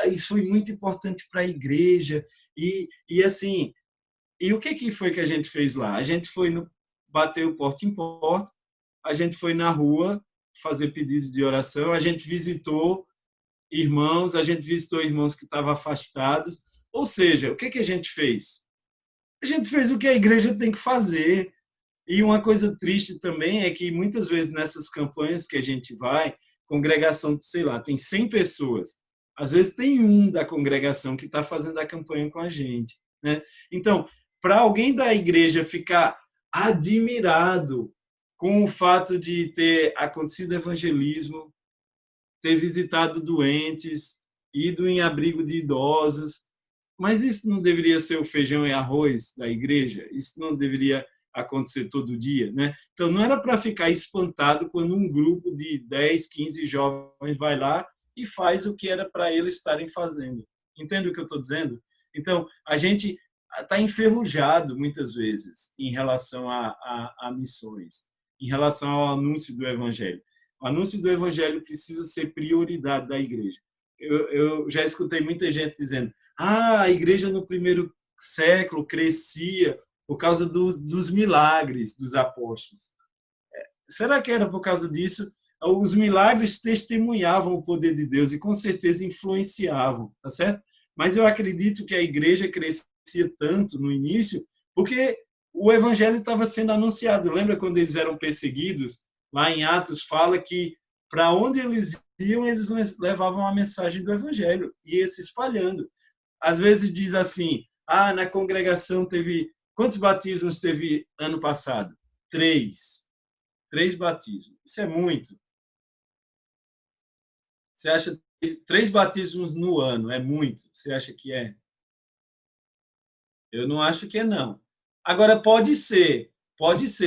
isso foi muito importante para a igreja. E assim, e o que foi que a gente fez lá? A gente foi bateu porta em porta, a gente foi na rua fazer pedidos de oração, a gente visitou irmãos que estavam afastados. Ou seja, o que a gente fez? A gente fez o que a igreja tem que fazer. E uma coisa triste também é que muitas vezes nessas campanhas que a gente vai, congregação, sei lá, tem 100 pessoas. Às vezes tem um da congregação que está fazendo a campanha com a gente, né? Então, para alguém da igreja ficar admirado com o fato de ter acontecido evangelismo, ter visitado doentes, ido em abrigo de idosos, mas isso não deveria ser o feijão e arroz da igreja? Isso não deveria acontecer todo dia, né? Então, não era para ficar espantado quando um grupo de 10, 15 jovens vai lá e faz o que era para eles estarem fazendo. Entende o que eu estou dizendo? Então, a gente está enferrujado, muitas vezes, em relação a missões, em relação ao anúncio do Evangelho. O anúncio do Evangelho precisa ser prioridade da igreja. Eu já escutei muita gente dizendo, a igreja no primeiro século crescia por causa dos milagres dos apóstolos. Será que era por causa disso? Os milagres testemunhavam o poder de Deus e com certeza influenciavam, tá certo? Mas eu acredito que a igreja crescia tanto no início porque o evangelho estava sendo anunciado. Lembra quando eles eram perseguidos? Lá em Atos fala que para onde eles iam, eles levavam a mensagem do evangelho e ia se espalhando. Às vezes diz assim, Na congregação teve... Quantos batismos teve ano passado? 3. 3 batismos. Isso é muito. Você acha que 3 batismos no ano é muito? Você acha que é? Eu não acho que é, não. Agora, pode ser.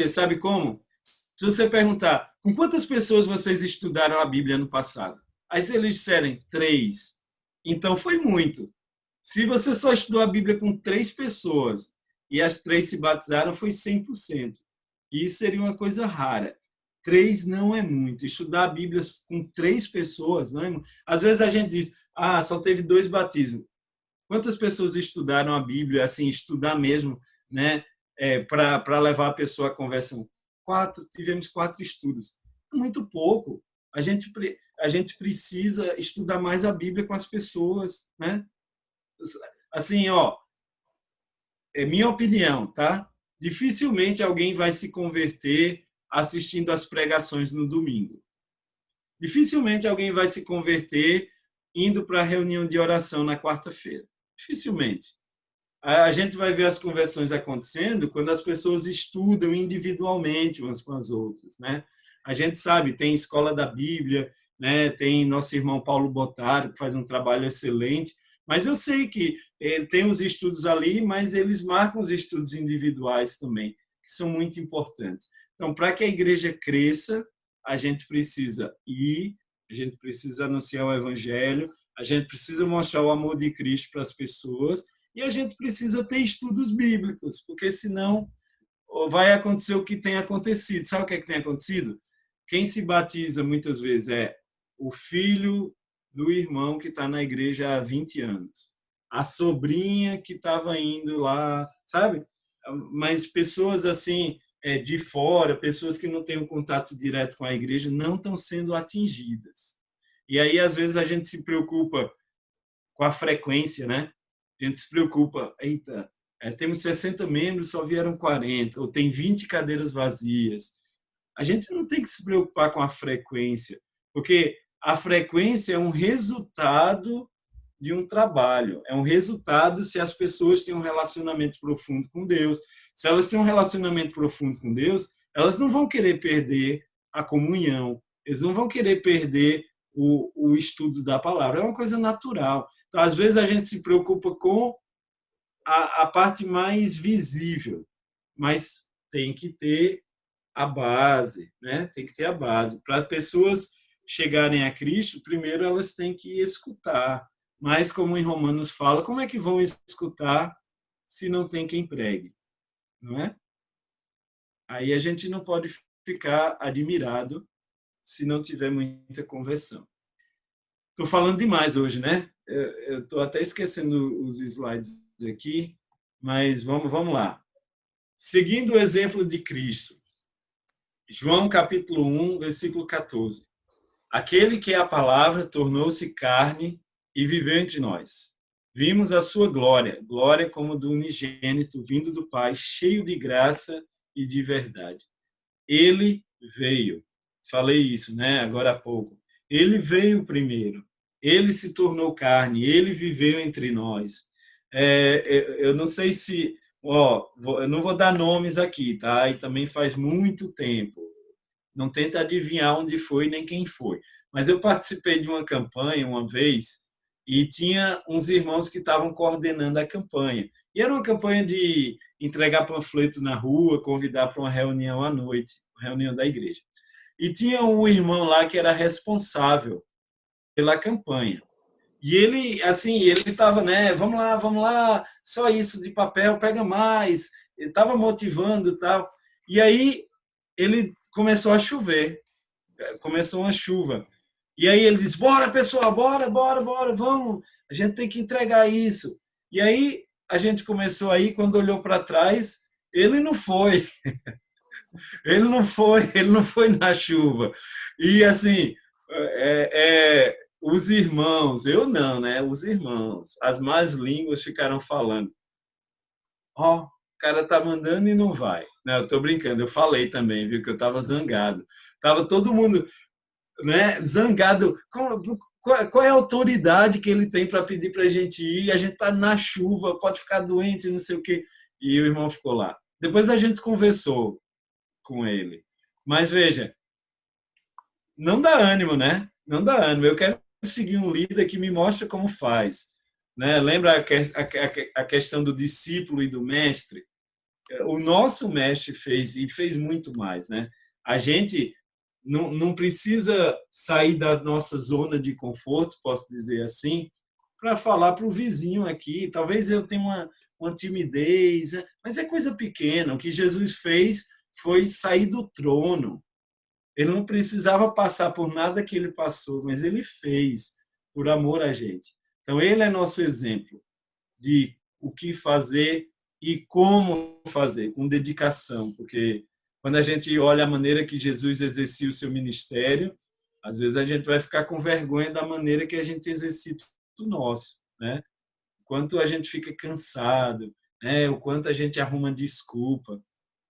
Sabe como? Se você perguntar, com quantas pessoas vocês estudaram a Bíblia ano passado? Aí se eles disserem 3, então foi muito. Se você só estudou a Bíblia com 3 pessoas e as 3 se batizaram, foi 100%. E isso seria uma coisa rara. 3 não é muito. Estudar a Bíblia com 3 pessoas, não é muito. Às vezes a gente diz, só teve 2 batismos. Quantas pessoas estudaram a Bíblia, assim, estudar mesmo, né, para levar a pessoa à conversão? 4, tivemos 4 estudos. Muito pouco. A gente precisa estudar mais a Bíblia com as pessoas, né? Assim, é minha opinião, tá? Dificilmente alguém vai se converter assistindo às pregações no domingo. Dificilmente alguém vai se converter indo para a reunião de oração na quarta-feira. Dificilmente. A gente vai ver as conversões acontecendo quando as pessoas estudam individualmente umas com as outras, né? A gente sabe, tem Escola da Bíblia, né? Tem nosso irmão Paulo Botário, que faz um trabalho excelente, mas eu sei que tem os estudos ali, mas eles marcam os estudos individuais também, que são muito importantes. Então, para que a igreja cresça, a gente precisa ir, a gente precisa anunciar o evangelho, a gente precisa mostrar o amor de Cristo para as pessoas e a gente precisa ter estudos bíblicos, porque senão vai acontecer o que tem acontecido. Sabe o que tem acontecido? Quem se batiza muitas vezes é o filho do irmão que está na igreja há 20 anos, a sobrinha que estava indo lá, sabe? Mas pessoas assim, de fora, pessoas que não têm um contato direto com a igreja, não estão sendo atingidas. E aí, às vezes, a gente se preocupa com a frequência, né? A gente se preocupa, eita, temos 60 membros, só vieram 40, ou tem 20 cadeiras vazias. A gente não tem que se preocupar com a frequência, porque a frequência é um resultado de um trabalho, é um resultado se as pessoas têm um relacionamento profundo com Deus. Se elas têm um relacionamento profundo com Deus, elas não vão querer perder a comunhão, eles não vão querer perder o estudo da palavra. É uma coisa natural. Então, às vezes, a gente se preocupa com a parte mais visível, mas tem que ter a base, né? Tem que ter a base. Para pessoas chegarem a Cristo, primeiro elas têm que escutar. Mas, como em Romanos fala, como é que vão escutar se não tem quem pregue? Não é? Aí a gente não pode ficar admirado se não tiver muita conversão. Estou falando demais hoje, né? Eu estou até esquecendo os slides aqui, mas vamos lá. Seguindo o exemplo de Cristo, João capítulo 1, versículo 14. Aquele que é a palavra tornou-se carne e viveu entre nós. Vimos a sua glória, glória como do unigênito, vindo do Pai, cheio de graça e de verdade. Ele veio. Falei isso, né? Agora há pouco. Ele veio primeiro. Ele se tornou carne. Ele viveu entre nós. Eu não sei se... eu não vou dar nomes aqui, tá? E também faz muito tempo. Não tenta adivinhar onde foi nem quem foi. Mas eu participei de uma campanha uma vez e tinha uns irmãos que estavam coordenando a campanha. E era uma campanha de entregar panfleto na rua, convidar para uma reunião à noite, reunião da igreja. E tinha um irmão lá que era responsável pela campanha. E ele, assim, ele estava, né, vamos lá, só isso de papel, pega mais. Ele estava motivando e tal. E aí ele começou a chover. Começou uma chuva. E aí ele disse, bora, pessoal, bora, vamos. A gente tem que entregar isso. E aí a gente começou aí, quando olhou para trás, ele não foi. Ele não foi na chuva. E assim, os irmãos, eu não, né? Os irmãos, as más línguas ficaram falando. O cara tá mandando e não vai. Não, eu tô brincando, eu falei também, viu, que eu tava zangado. Tava todo mundo, né, zangado. qual é a autoridade que ele tem para pedir para a gente ir? A gente está na chuva, pode ficar doente, não sei o quê. E o irmão ficou lá. Depois a gente conversou com ele. Mas veja, não dá ânimo, né? Não dá ânimo. Eu quero seguir um líder que me mostra como faz. Né? Lembra a questão do discípulo e do mestre? O nosso mestre fez, e fez muito mais. Né? A gente não precisa sair da nossa zona de conforto, posso dizer assim, para falar para o vizinho aqui. Talvez eu tenha uma timidez, mas é coisa pequena. O que Jesus fez foi sair do trono. Ele não precisava passar por nada que ele passou, mas ele fez por amor a gente. Então, ele é nosso exemplo de o que fazer e como fazer, com dedicação, porque quando a gente olha a maneira que Jesus exercia o seu ministério, às vezes a gente vai ficar com vergonha da maneira que a gente exercita o nosso, né? O quanto a gente fica cansado, né? O quanto a gente arruma desculpa.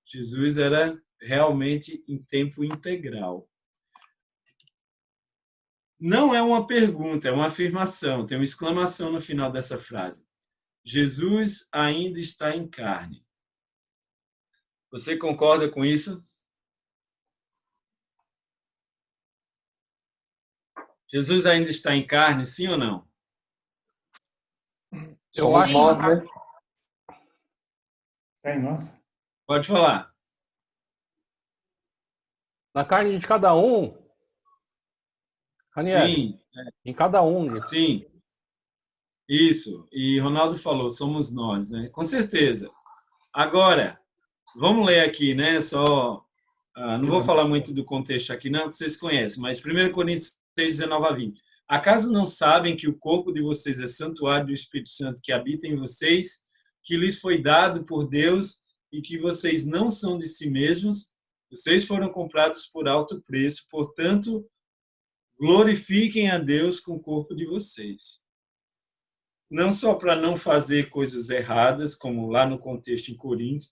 Jesus era realmente em tempo integral. Não é uma pergunta, é uma afirmação. Tem uma exclamação no final dessa frase. Jesus ainda está em carne. Você concorda com isso? Jesus ainda está em carne, sim ou não? Eu Somos acho nós, que né? Nossa. Pode falar. na carne de cada um, Ranieri, Sim, em cada um desses. sim. Isso. E Ronaldo falou, somos nós, né? Com certeza. Agora, vamos ler aqui, né? Não vou falar muito do contexto aqui, não, que vocês conhecem, mas 1 Coríntios 6, 19 a 20. Acaso não sabem que o corpo de vocês é santuário do Espírito Santo que habita em vocês, que lhes foi dado por Deus e que vocês não são de si mesmos? Vocês foram comprados por alto preço, portanto, glorifiquem a Deus com o corpo de vocês. Não só para não fazer coisas erradas, como lá no contexto em Coríntios,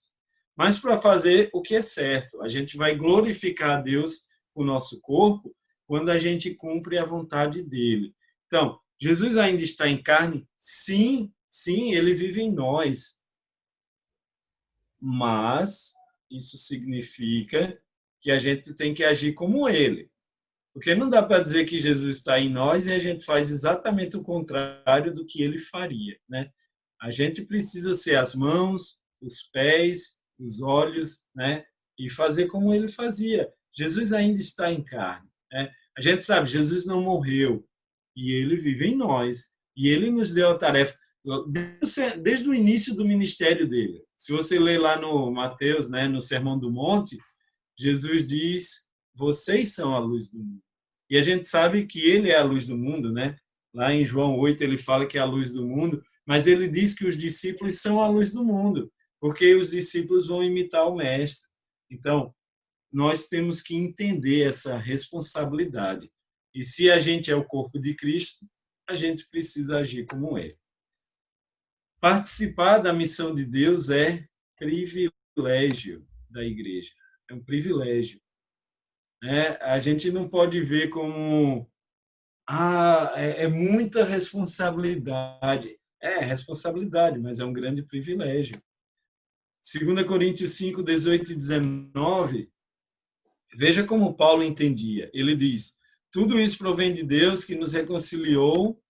mas para fazer o que é certo. A gente vai glorificar a Deus com o nosso corpo quando a gente cumpre a vontade dele. Então, Jesus ainda está em carne? Sim, sim, ele vive em nós. Mas isso significa que a gente tem que agir como ele. Porque não dá para dizer que Jesus está em nós e a gente faz exatamente o contrário do que ele faria, né? A gente precisa ser as mãos, os pés, os olhos, né? E fazer como ele fazia. Jesus ainda está em carne, né? A gente sabe, Jesus não morreu e ele vive em nós. E ele nos deu a tarefa desde o início do ministério dele. Se você ler lá no Mateus, né, no Sermão do Monte, Jesus diz: vocês são a luz do mundo. E a gente sabe que ele é a luz do mundo, né? Lá em João 8 ele fala que é a luz do mundo, mas ele diz que os discípulos são a luz do mundo, porque os discípulos vão imitar o mestre. Então, nós temos que entender essa responsabilidade. E se a gente é o corpo de Cristo, a gente precisa agir como ele. Participar da missão de Deus é privilégio da igreja. É um privilégio. A gente não pode ver como é muita responsabilidade. É responsabilidade, mas é um grande privilégio. 2 Coríntios 5, 18 e 19, veja como Paulo entendia. Ele diz: tudo isso provém de Deus que nos reconciliou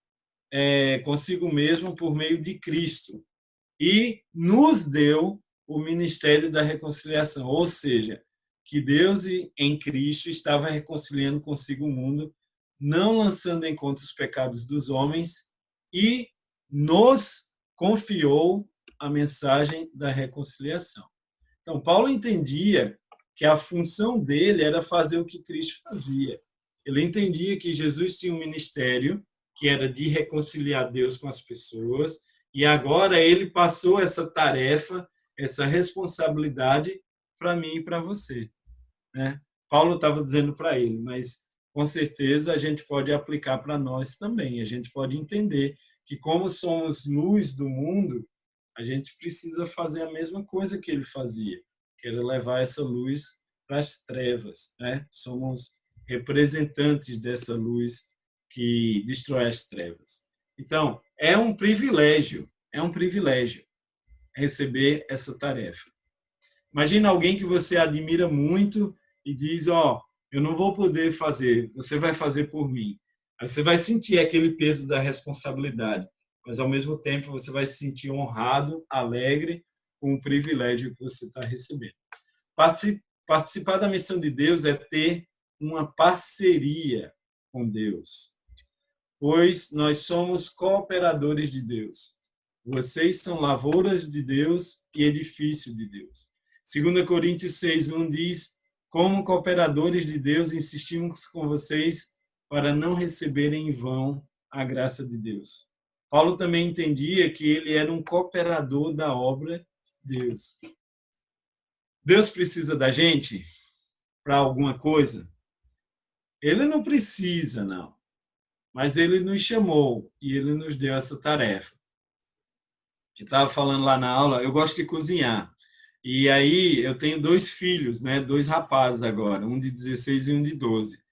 consigo mesmo por meio de Cristo e nos deu o ministério da reconciliação, ou seja, que Deus em Cristo estava reconciliando consigo o mundo, não lançando em conta os pecados dos homens, e nos confiou a mensagem da reconciliação. Então, Paulo entendia que a função dele era fazer o que Cristo fazia. Ele entendia que Jesus tinha um ministério que era de reconciliar Deus com as pessoas, e agora ele passou essa tarefa, essa responsabilidade para mim e para você. Né? Paulo estava dizendo para ele, mas com certeza a gente pode aplicar para nós também. A gente pode entender que, como somos luz do mundo, a gente precisa fazer a mesma coisa que ele fazia, que era levar essa luz para as trevas. Né? Somos representantes dessa luz que destrói as trevas. Então, é um privilégio receber essa tarefa. Imagina alguém que você admira muito e diz, eu não vou poder fazer, você vai fazer por mim. Aí você vai sentir aquele peso da responsabilidade, mas ao mesmo tempo você vai se sentir honrado, alegre com o privilégio que você está recebendo. Participar da missão de Deus é ter uma parceria com Deus, pois nós somos cooperadores de Deus. Vocês são lavouras de Deus e edifício de Deus. 2 Coríntios 6:1 diz, como cooperadores de Deus, insistimos com vocês para não receberem em vão a graça de Deus. Paulo também entendia que ele era um cooperador da obra de Deus. Deus precisa da gente para alguma coisa? Ele não precisa, não. Mas ele nos chamou e ele nos deu essa tarefa. Eu estava falando lá na aula, eu gosto de cozinhar. E aí eu tenho 2 filhos, né? 2 rapazes agora, um de 16 e um de 12.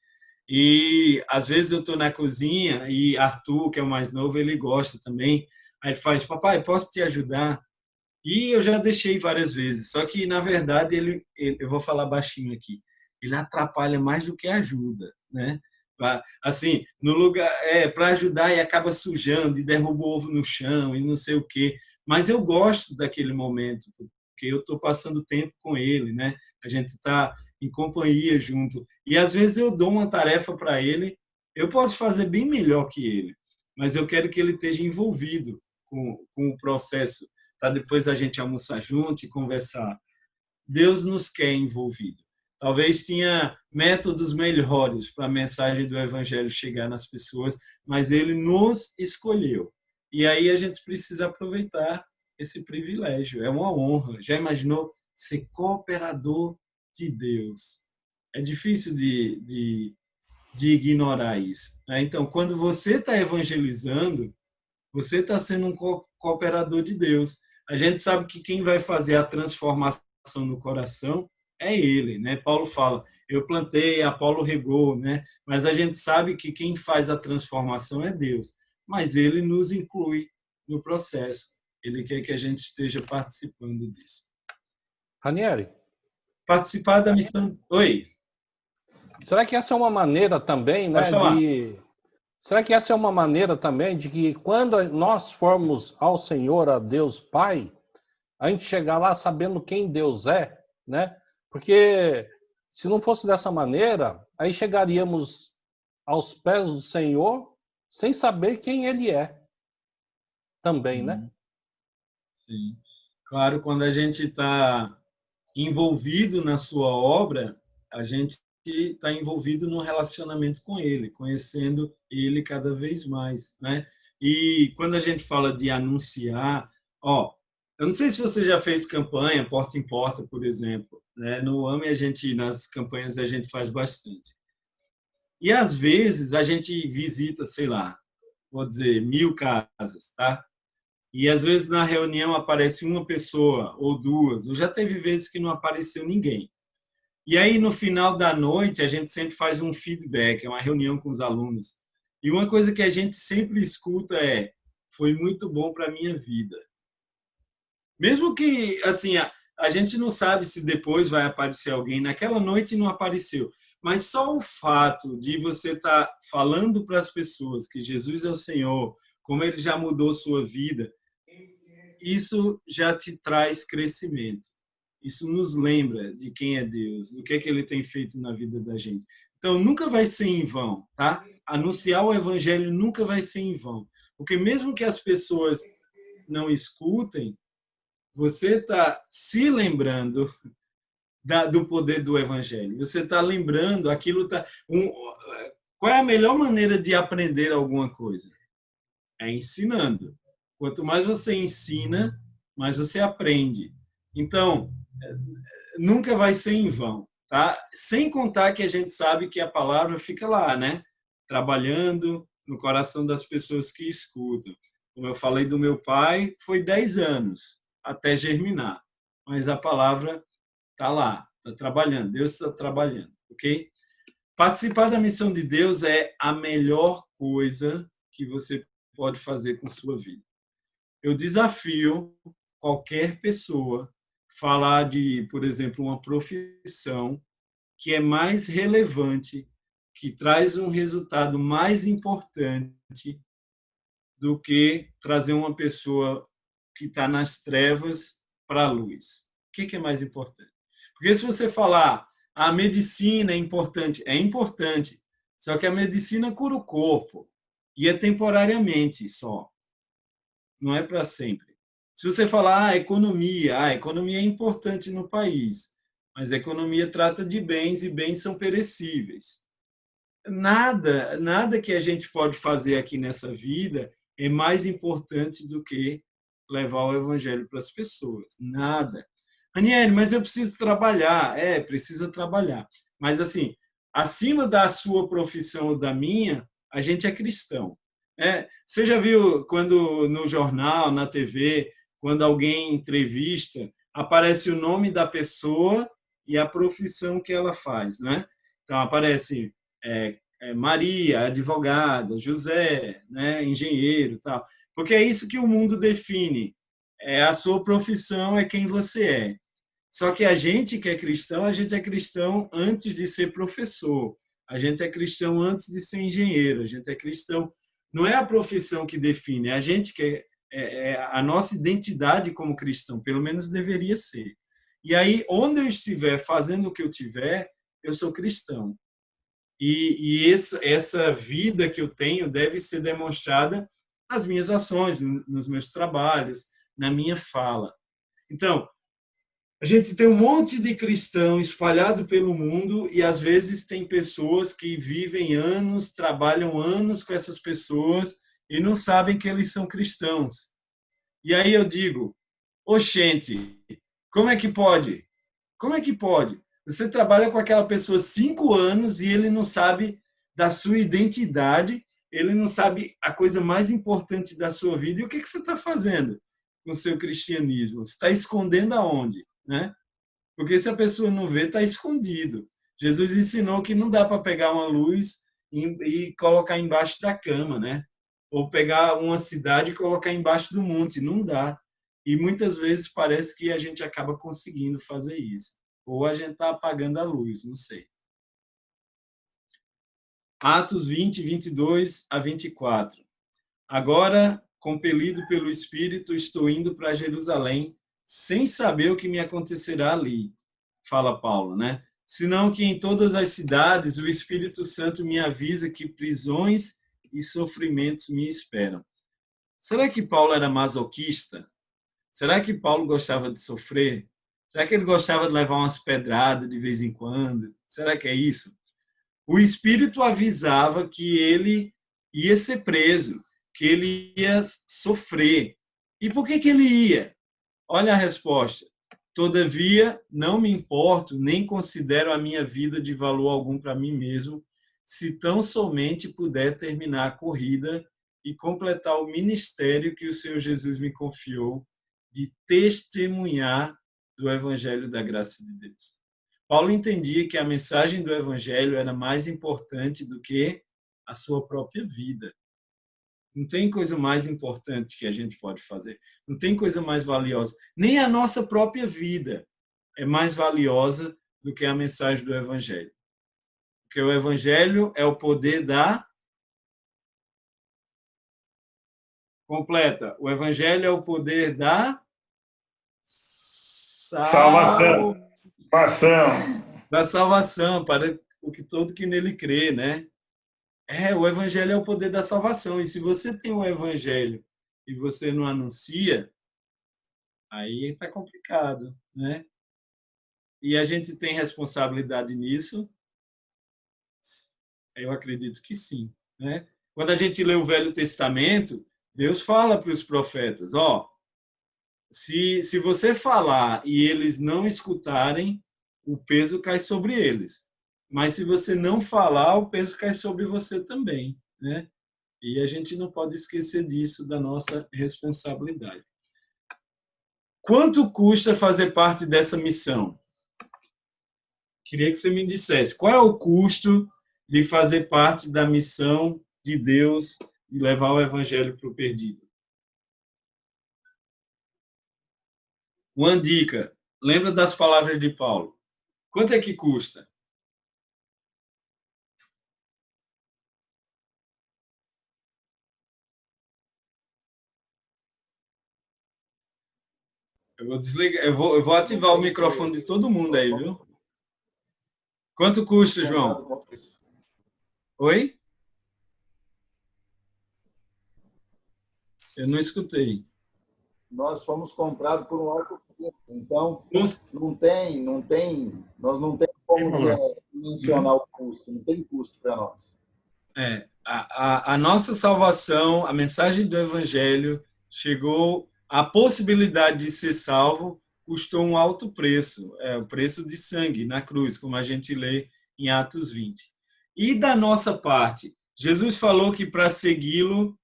E às vezes eu estou na cozinha e Arthur, que é o mais novo, ele gosta também. Aí ele faz, papai, posso te ajudar? E eu já deixei várias vezes. Só que, na verdade, eu vou falar baixinho aqui, ele atrapalha mais do que ajuda, né? Assim, no lugar, para ajudar e acaba sujando e derruba o ovo no chão e não sei o quê. Mas eu gosto daquele momento, porque eu estou passando tempo com ele, né? A gente está em companhia junto. E às vezes eu dou uma tarefa para ele, eu posso fazer bem melhor que ele, mas eu quero que ele esteja envolvido com o processo, para depois a gente almoçar junto e conversar. Deus nos quer envolvido. Talvez tinha métodos melhores para a mensagem do Evangelho chegar nas pessoas, mas ele nos escolheu. E aí a gente precisa aproveitar esse privilégio. É uma honra. Já imaginou ser cooperador de Deus? É difícil de ignorar isso. Então, quando você está evangelizando, você está sendo um cooperador de Deus. A gente sabe que quem vai fazer a transformação no coração é ele, né? Paulo fala, eu plantei, Apolo regou, né? Mas a gente sabe que quem faz a transformação é Deus. Mas ele nos inclui no processo. Ele quer que a gente esteja participando disso. Ranieri, Participar da missão... Oi. Será que essa é uma maneira também, né, Será que essa é uma maneira também de que quando nós formos ao Senhor, a Deus Pai, a gente chegar lá sabendo quem Deus é, né? Porque se não fosse dessa maneira, aí chegaríamos aos pés do Senhor sem saber quem Ele é. Também, né? Sim. Claro, quando a gente está envolvido na sua obra, a gente está envolvido no relacionamento com Ele, conhecendo Ele cada vez mais, né? E quando a gente fala de anunciar, eu não sei se você já fez campanha porta em porta, por exemplo, né? No AME nas campanhas a gente faz bastante. E às vezes a gente visita, sei lá, vou dizer, 1000 casas, tá? E às vezes na reunião aparece uma pessoa ou 2, ou já teve vezes que não apareceu ninguém. E aí no final da noite a gente sempre faz um feedback, é uma reunião com os alunos. E uma coisa que a gente sempre escuta é: foi muito bom para a minha vida. Mesmo que, assim, a gente não sabe se depois vai aparecer alguém, naquela noite não apareceu, mas só o fato de você estar falando para as pessoas que Jesus é o Senhor, como Ele já mudou sua vida, isso já te traz crescimento. Isso nos lembra de quem é Deus, do que Ele tem feito na vida da gente. Então, nunca vai ser em vão, tá? Anunciar o Evangelho nunca vai ser em vão. Porque mesmo que as pessoas não escutem, você está se lembrando do poder do Evangelho. Você está lembrando, qual é a melhor maneira de aprender alguma coisa? É ensinando. Quanto mais você ensina, mais você aprende. Então, nunca vai ser em vão, tá? Sem contar que a gente sabe que a palavra fica lá, né? Trabalhando no coração das pessoas que escutam. Como eu falei do meu pai, foi 10 anos até germinar. Mas a palavra está lá, está trabalhando. Deus está trabalhando, ok? Participar da missão de Deus é a melhor coisa que você pode fazer com sua vida. Eu desafio qualquer pessoa falar de, por exemplo, uma profissão que é mais relevante, que traz um resultado mais importante do que trazer uma pessoa que está nas trevas para a luz. O que é mais importante? Porque se você falar a medicina é importante, só que a medicina cura o corpo e é temporariamente só, não é para sempre. Se você falar a economia é importante no país, mas a economia trata de bens e bens são perecíveis. Nada que a gente pode fazer aqui nessa vida é mais importante do que levar o evangelho para as pessoas. Nada. Aniele, mas eu preciso trabalhar. Precisa trabalhar. Mas, assim, acima da sua profissão ou da minha, a gente é cristão. Você já viu quando no jornal, na TV, quando alguém entrevista, aparece o nome da pessoa e a profissão que ela faz, né? Então, aparece Maria, advogada, José, né, engenheiro, tal. Porque é isso que o mundo define. A sua profissão é quem você é. Só que a gente que é cristão, a gente é cristão antes de ser professor. A gente é cristão antes de ser engenheiro. A gente é cristão. Não é a profissão que define, é a gente que a nossa identidade como cristão, pelo menos deveria ser. E aí, onde eu estiver fazendo o que eu tiver, eu sou cristão. E essa vida que eu tenho deve ser demonstrada nas minhas ações, nos meus trabalhos, na minha fala. Então, a gente tem um monte de cristão espalhado pelo mundo e, às vezes, tem pessoas que vivem anos, trabalham anos com essas pessoas e não sabem que eles são cristãos. E aí eu digo, gente, como é que pode? Como é que pode? Você trabalha com aquela pessoa 5 anos e ele não sabe da sua identidade, ele não sabe a coisa mais importante da sua vida. E o que você está fazendo com o seu cristianismo? Você está escondendo aonde? Né? Porque se a pessoa não vê, está escondido. Jesus ensinou que não dá para pegar uma luz e colocar embaixo da cama, né? Ou pegar uma cidade e colocar embaixo do monte. Não dá. E muitas vezes parece que a gente acaba conseguindo fazer isso. Ou a gente está apagando a luz, não sei. Atos 20, 22 a 24. Agora, compelido pelo Espírito, estou indo para Jerusalém, sem saber o que me acontecerá ali, fala Paulo, né? Senão que em todas as cidades o Espírito Santo me avisa que prisões e sofrimentos me esperam. Será que Paulo era masoquista? Será que Paulo gostava de sofrer? Será que ele gostava de levar umas pedradas de vez em quando? Será que é isso? O Espírito avisava que ele ia ser preso, que ele ia sofrer. E por que ele ia? Olha a resposta. Todavia, não me importo, nem considero a minha vida de valor algum para mim mesmo, se tão somente puder terminar a corrida e completar o ministério que o Senhor Jesus me confiou de testemunhar do Evangelho da graça de Deus. Paulo entendia que a mensagem do Evangelho era mais importante do que a sua própria vida. Não tem coisa mais importante que a gente pode fazer. Não tem coisa mais valiosa. Nem a nossa própria vida é mais valiosa do que a mensagem do Evangelho. Porque o Evangelho é o poder da... Completa. O Evangelho é o poder da... Salvação. Da salvação para o que todo que nele crê, né? O Evangelho é o poder da salvação. E se você tem o Evangelho e você não anuncia, aí está complicado, né? E a gente tem responsabilidade nisso? Eu acredito que sim, né? Quando a gente lê o Velho Testamento, Deus fala para os profetas, se você falar e eles não escutarem, o peso cai sobre eles. Mas se você não falar, o peso cai sobre você também, né? E a gente não pode esquecer disso, da nossa responsabilidade. Quanto custa fazer parte dessa missão? Queria que você me dissesse. Qual é o custo de fazer parte da missão de Deus e levar o evangelho para o perdido. Uma dica, lembra das palavras de Paulo. Quanto é que custa? Eu vou desligar, eu vou ativar o microfone de todo mundo aí, viu? Quanto custa, João? Oi? Eu não escutei. Nós fomos comprados por um alto preço, então não tem, nós não temos como mencionar o custo, não tem custo para nós. A nossa salvação, a mensagem do Evangelho chegou, a possibilidade de ser salvo custou um alto preço, o preço de sangue na cruz, como a gente lê em Atos 20. E da nossa parte, Jesus falou que para segui-lo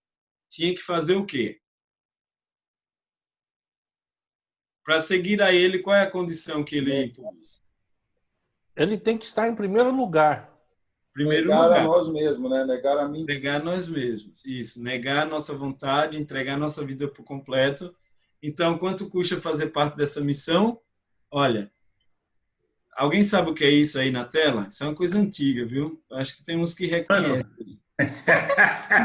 tinha que fazer o quê? Para seguir a ele, qual é a condição que ele impôs? Ele tem que estar em primeiro lugar. Negar a nós mesmos, né? Negar a mim. Negar nós mesmos, isso. Negar a nossa vontade, entregar a nossa vida por completo. Então, quanto custa fazer parte dessa missão? Olha, alguém sabe o que é isso aí na tela? Isso é uma coisa antiga, viu? Acho que tem uns que reconhecem.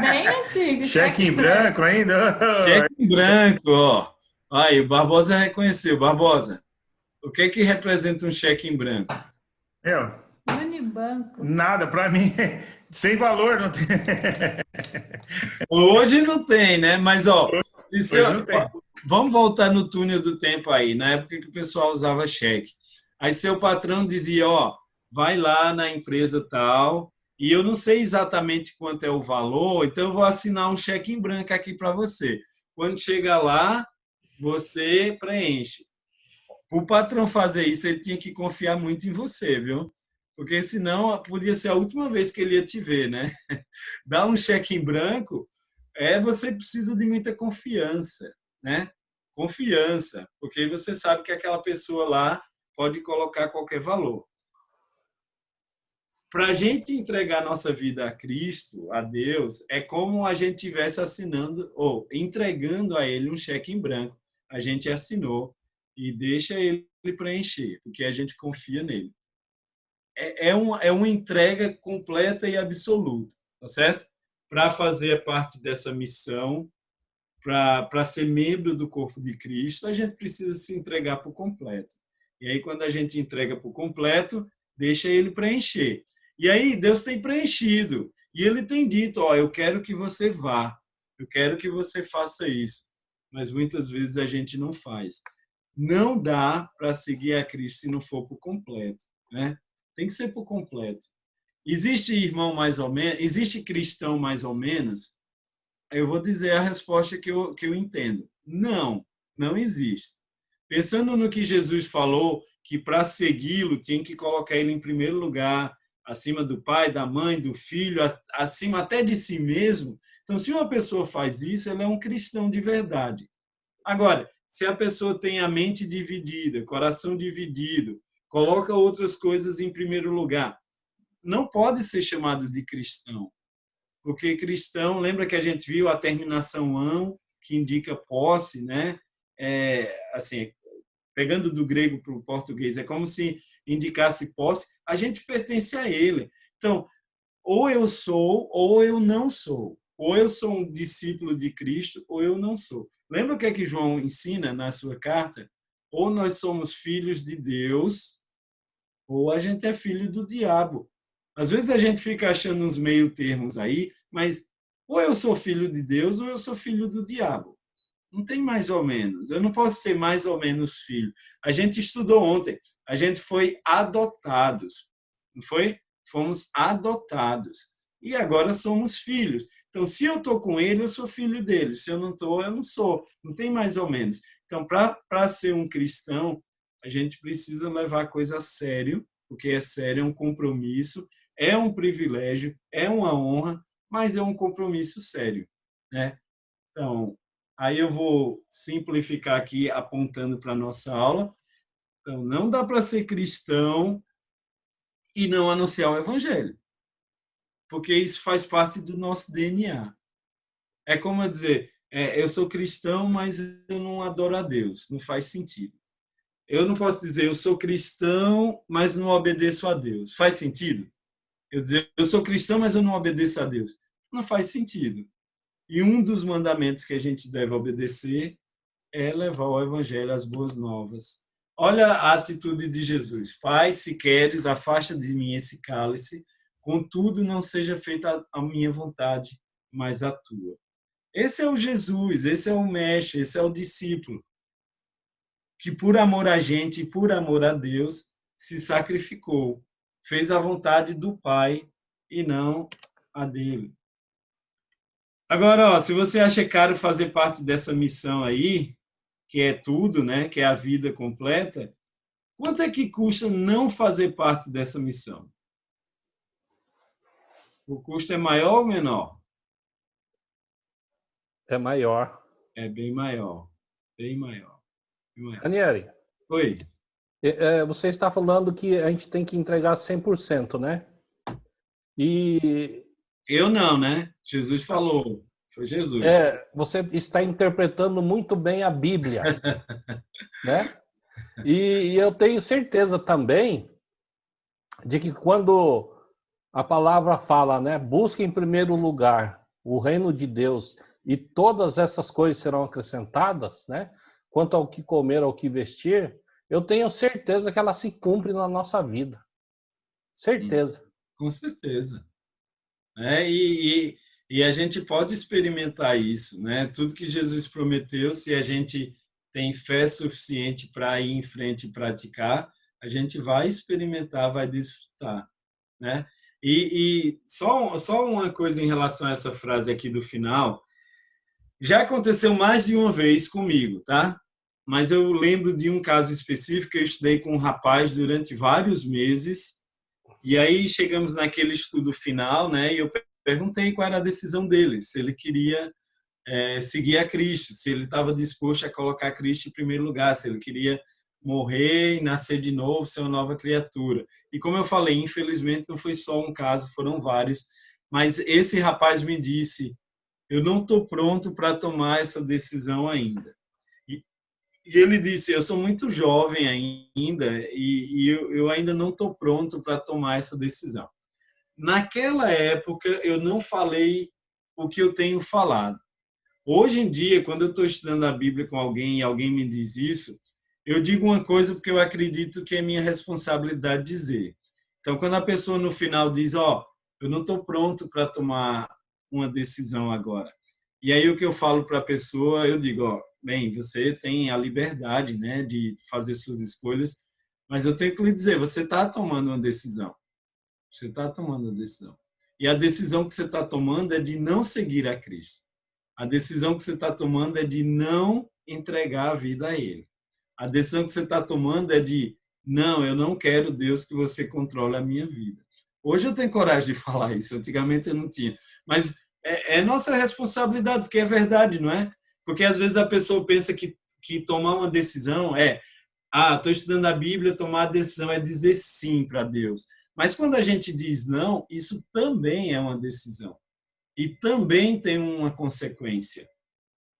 Bem antigo. Cheque em branco ainda? Cheque em branco, ó. Aí, o Barbosa reconheceu. Barbosa, o que é que representa um cheque em branco? Unibanco. Nada, para mim, sem valor não tem. Hoje não tem, né? Mas, ó, não tem. Vamos voltar no túnel do tempo aí, na época que o pessoal usava cheque. Aí seu patrão dizia, ó, vai lá na empresa tal, e eu não sei exatamente quanto é o valor, então eu vou assinar um cheque em branco aqui para você. Quando chega lá, você preenche. Para o patrão fazer isso, ele tinha que confiar muito em você, viu? Porque senão podia ser a última vez que ele ia te ver, né? Dar um cheque em branco, você precisa de muita confiança, né? Confiança, porque você sabe que aquela pessoa lá pode colocar qualquer valor. Para a gente entregar nossa vida a Cristo, a Deus, é como a gente estivesse assinando ou entregando a Ele um cheque em branco. A gente assinou e deixa Ele preencher, porque a gente confia nele. É uma entrega completa e absoluta, tá certo? Para fazer parte dessa missão, para ser membro do corpo de Cristo, a gente precisa se entregar por completo. E aí, quando a gente entrega por completo, deixa ele preencher. E aí, Deus tem preenchido. E ele tem dito, ó, eu quero que você vá, eu quero que você faça isso. Mas muitas vezes a gente não faz. Não dá para seguir a Cristo se não for por completo, né? Tem que ser por completo. Existe irmão mais ou menos, existe cristão mais ou menos? Eu vou dizer a resposta que eu entendo. Não, não existe. Pensando no que Jesus falou, que para segui-lo tinha que colocar ele em primeiro lugar, acima do pai, da mãe, do filho, acima até de si mesmo. Então, se uma pessoa faz isso, ela é um cristão de verdade. Agora, se a pessoa tem a mente dividida, coração dividido, coloca outras coisas em primeiro lugar, não pode ser chamado de cristão. Porque cristão, lembra que a gente viu a terminação ão, que indica posse, né? Assim, pegando do grego para o português, é como se indicasse posse, a gente pertence a ele. Então, ou eu sou, ou eu não sou. Ou eu sou um discípulo de Cristo, ou eu não sou. Lembra o que é que João ensina na sua carta? Ou nós somos filhos de Deus, ou a gente é filho do diabo. Às vezes a gente fica achando uns meio termos aí, mas ou eu sou filho de Deus ou eu sou filho do diabo. Não tem mais ou menos. Eu não posso ser mais ou menos filho. A gente estudou ontem. A gente foi adotados. Não foi? Fomos adotados. E agora somos filhos. Então, se eu estou com ele, eu sou filho dele. Se eu não estou, eu não sou. Não tem mais ou menos. Então, para ser um cristão, a gente precisa levar a coisa a sério, porque é sério, é um compromisso, é um privilégio, é uma honra, mas é um compromisso sério, né? Então, aí eu vou simplificar aqui, apontando para a nossa aula. Então, não dá para ser cristão e não anunciar o evangelho. porque isso faz parte do nosso DNA. É como eu dizer, eu sou cristão, mas eu não adoro a Deus. Não faz sentido. Eu não posso dizer, eu sou cristão, mas não obedeço a Deus. Faz sentido? Eu dizer, eu sou cristão, mas eu não obedeço a Deus. Não faz sentido. E um dos mandamentos que a gente deve obedecer é levar o evangelho, as boas novas. Olha a atitude de Jesus. Pai, se queres, afasta de mim esse cálice, contudo não seja feita a minha vontade, mas a tua. Esse é o Jesus, esse é o mestre, esse é o discípulo, que por amor a gente e por amor a Deus se sacrificou, fez a vontade do Pai e não a dele. Agora, ó, se você acha caro fazer parte dessa missão aí, que é tudo, né, que é a vida completa, quanto é que custa não fazer parte dessa missão? O custo é maior ou menor? É maior. É bem maior. Bem maior. Ranieri. Oi. Você está falando que a gente tem que entregar 100%, né? E... Eu não, né? Jesus falou. Foi Jesus. Você está interpretando muito bem a Bíblia, né? E eu tenho certeza também de que quando a palavra fala, né? Busque em primeiro lugar o reino de Deus e todas essas coisas serão acrescentadas, né? Quanto ao que comer, ao que vestir, eu tenho certeza que ela se cumpre na nossa vida. Certeza. Com certeza. E a gente pode experimentar isso, né? Tudo que Jesus prometeu, se a gente tem fé suficiente para ir em frente e praticar, a gente vai experimentar, vai desfrutar, né? E só uma coisa em relação a essa frase aqui do final, já aconteceu mais de uma vez comigo, tá? Mas eu lembro de um caso específico, eu estudei com um rapaz durante vários meses, e aí chegamos naquele estudo final, né? E eu perguntei qual era a decisão dele, se ele queria seguir a Cristo, se ele estava disposto a colocar Cristo em primeiro lugar, se ele queria morrer e nascer de novo, ser uma nova criatura. E como eu falei, infelizmente não foi só um caso, foram vários, mas esse rapaz me disse, eu não estou pronto para tomar essa decisão ainda. E ele disse, eu sou muito jovem ainda e eu ainda não estou pronto para tomar essa decisão. Naquela época, eu não falei o que eu tenho falado. Hoje em dia, quando eu estou estudando a Bíblia com alguém e alguém me diz isso, eu digo uma coisa porque eu acredito que é minha responsabilidade dizer. Então, quando a pessoa no final diz, eu não estou pronto para tomar uma decisão agora. E aí o que eu falo para a pessoa, eu digo, bem, você tem a liberdade, né, de fazer suas escolhas, mas eu tenho que lhe dizer, você está tomando uma decisão. Você está tomando uma decisão. E a decisão que você está tomando é de não seguir a Cristo. A decisão que você está tomando é de não entregar a vida a Ele. A decisão que você está tomando é de, não, eu não quero, Deus, que você controle a minha vida. Hoje eu tenho coragem de falar isso, antigamente eu não tinha. Mas é nossa responsabilidade, porque é verdade, não é? Porque às vezes a pessoa pensa que tomar uma decisão estou estudando a Bíblia, tomar a decisão é dizer sim para Deus. Mas quando a gente diz não, isso também é uma decisão. E também tem uma consequência.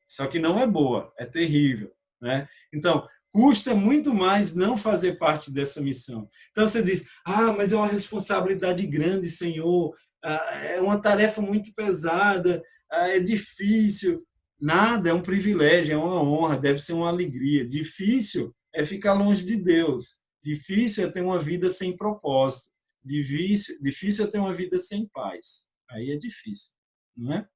Só que não é boa, é terrível, né? Então, custa muito mais não fazer parte dessa missão. Então você diz, mas é uma responsabilidade grande, Senhor, é uma tarefa muito pesada, é difícil. Nada, é um privilégio, é uma honra, deve ser uma alegria. Difícil é ficar longe de Deus. Difícil é ter uma vida sem propósito. Difícil é ter uma vida sem paz. Aí é difícil, não é?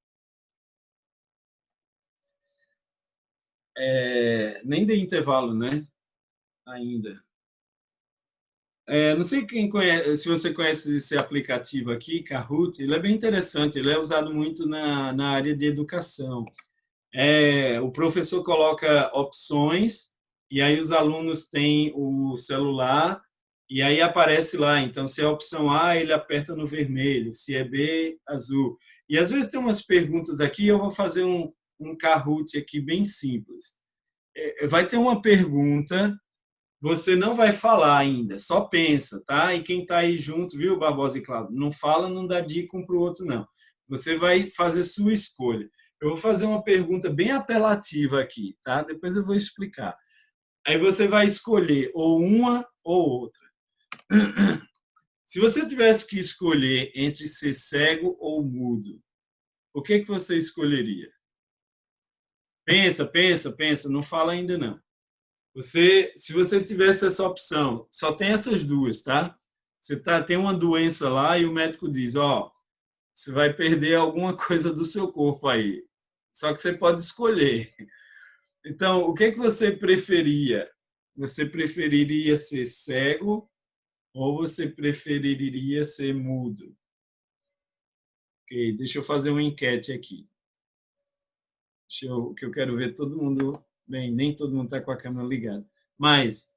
Nem dei intervalo, né? Ainda. Não sei se você conhece esse aplicativo aqui, Kahoot. Ele é bem interessante. Ele é usado muito na área de educação. O professor coloca opções e aí os alunos têm o celular e aí aparece lá. Então, se é a opção A, ele aperta no vermelho. Se é B, azul. E às vezes tem umas perguntas aqui. Eu vou fazer um Kahoot aqui bem simples. Vai ter uma pergunta você não vai falar ainda, só pensa, tá? E quem está aí junto, viu, Barbosa e Cláudio? Não fala, não dá dica um para o outro, não. Você vai fazer sua escolha. Eu vou fazer uma pergunta bem apelativa aqui, tá? Depois eu vou explicar. Aí você vai escolher ou uma ou outra. Se você tivesse que escolher entre ser cego ou mudo, o que você escolheria? Pensa, pensa, pensa, não fala ainda não. Se você tivesse essa opção, só tem essas duas, tá? Você tem uma doença lá e o médico diz, ó, você vai perder alguma coisa do seu corpo aí. Só que você pode escolher. Então, o que você preferia? Você preferiria ser cego ou você preferiria ser mudo? Ok, deixa eu fazer uma enquete aqui. Que eu quero ver todo mundo. Bem, nem todo mundo está com a câmera ligada. Mas,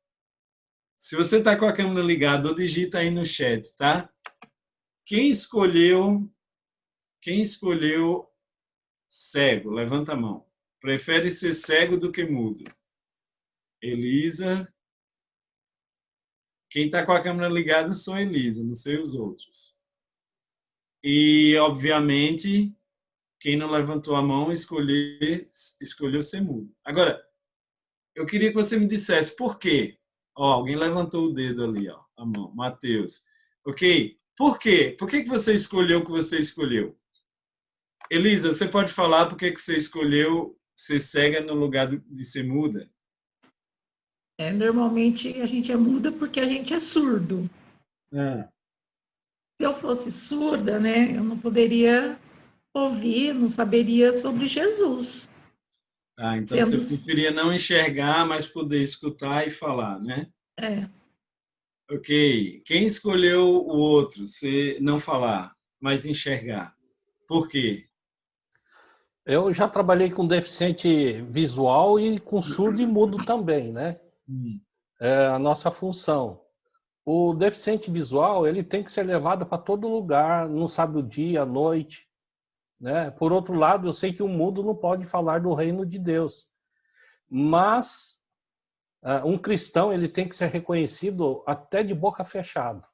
se você está com a câmera ligada, ou digita aí no chat, tá? Quem escolheu cego? Levanta a mão. Prefere ser cego do que mudo? Elisa. Quem está com a câmera ligada sou Elisa, não sei os outros. E, obviamente, quem não levantou a mão escolheu ser mudo. Agora, eu queria que você me dissesse por quê. Ó, alguém levantou o dedo ali, ó, a mão, Matheus. Ok? Por quê? Por que você escolheu o que você escolheu? Elisa, você pode falar por que você escolheu ser cega no lugar de ser muda? Normalmente a gente é muda porque a gente é surdo. Se eu fosse surda, né, eu não poderia ouvir, não saberia sobre Jesus. Ah, então você preferia não enxergar, mas poder escutar e falar, né? É. Ok. Quem escolheu o outro? Você não falar, mas enxergar. Por quê? Eu já trabalhei com deficiente visual e com surdo e mudo também, né? É a nossa função. O deficiente visual, ele tem que ser levado para todo lugar, não sabe o dia, a noite, né? Por outro lado, eu sei que o mudo não pode falar do reino de Deus. Mas um cristão, ele tem que ser reconhecido até de boca fechada.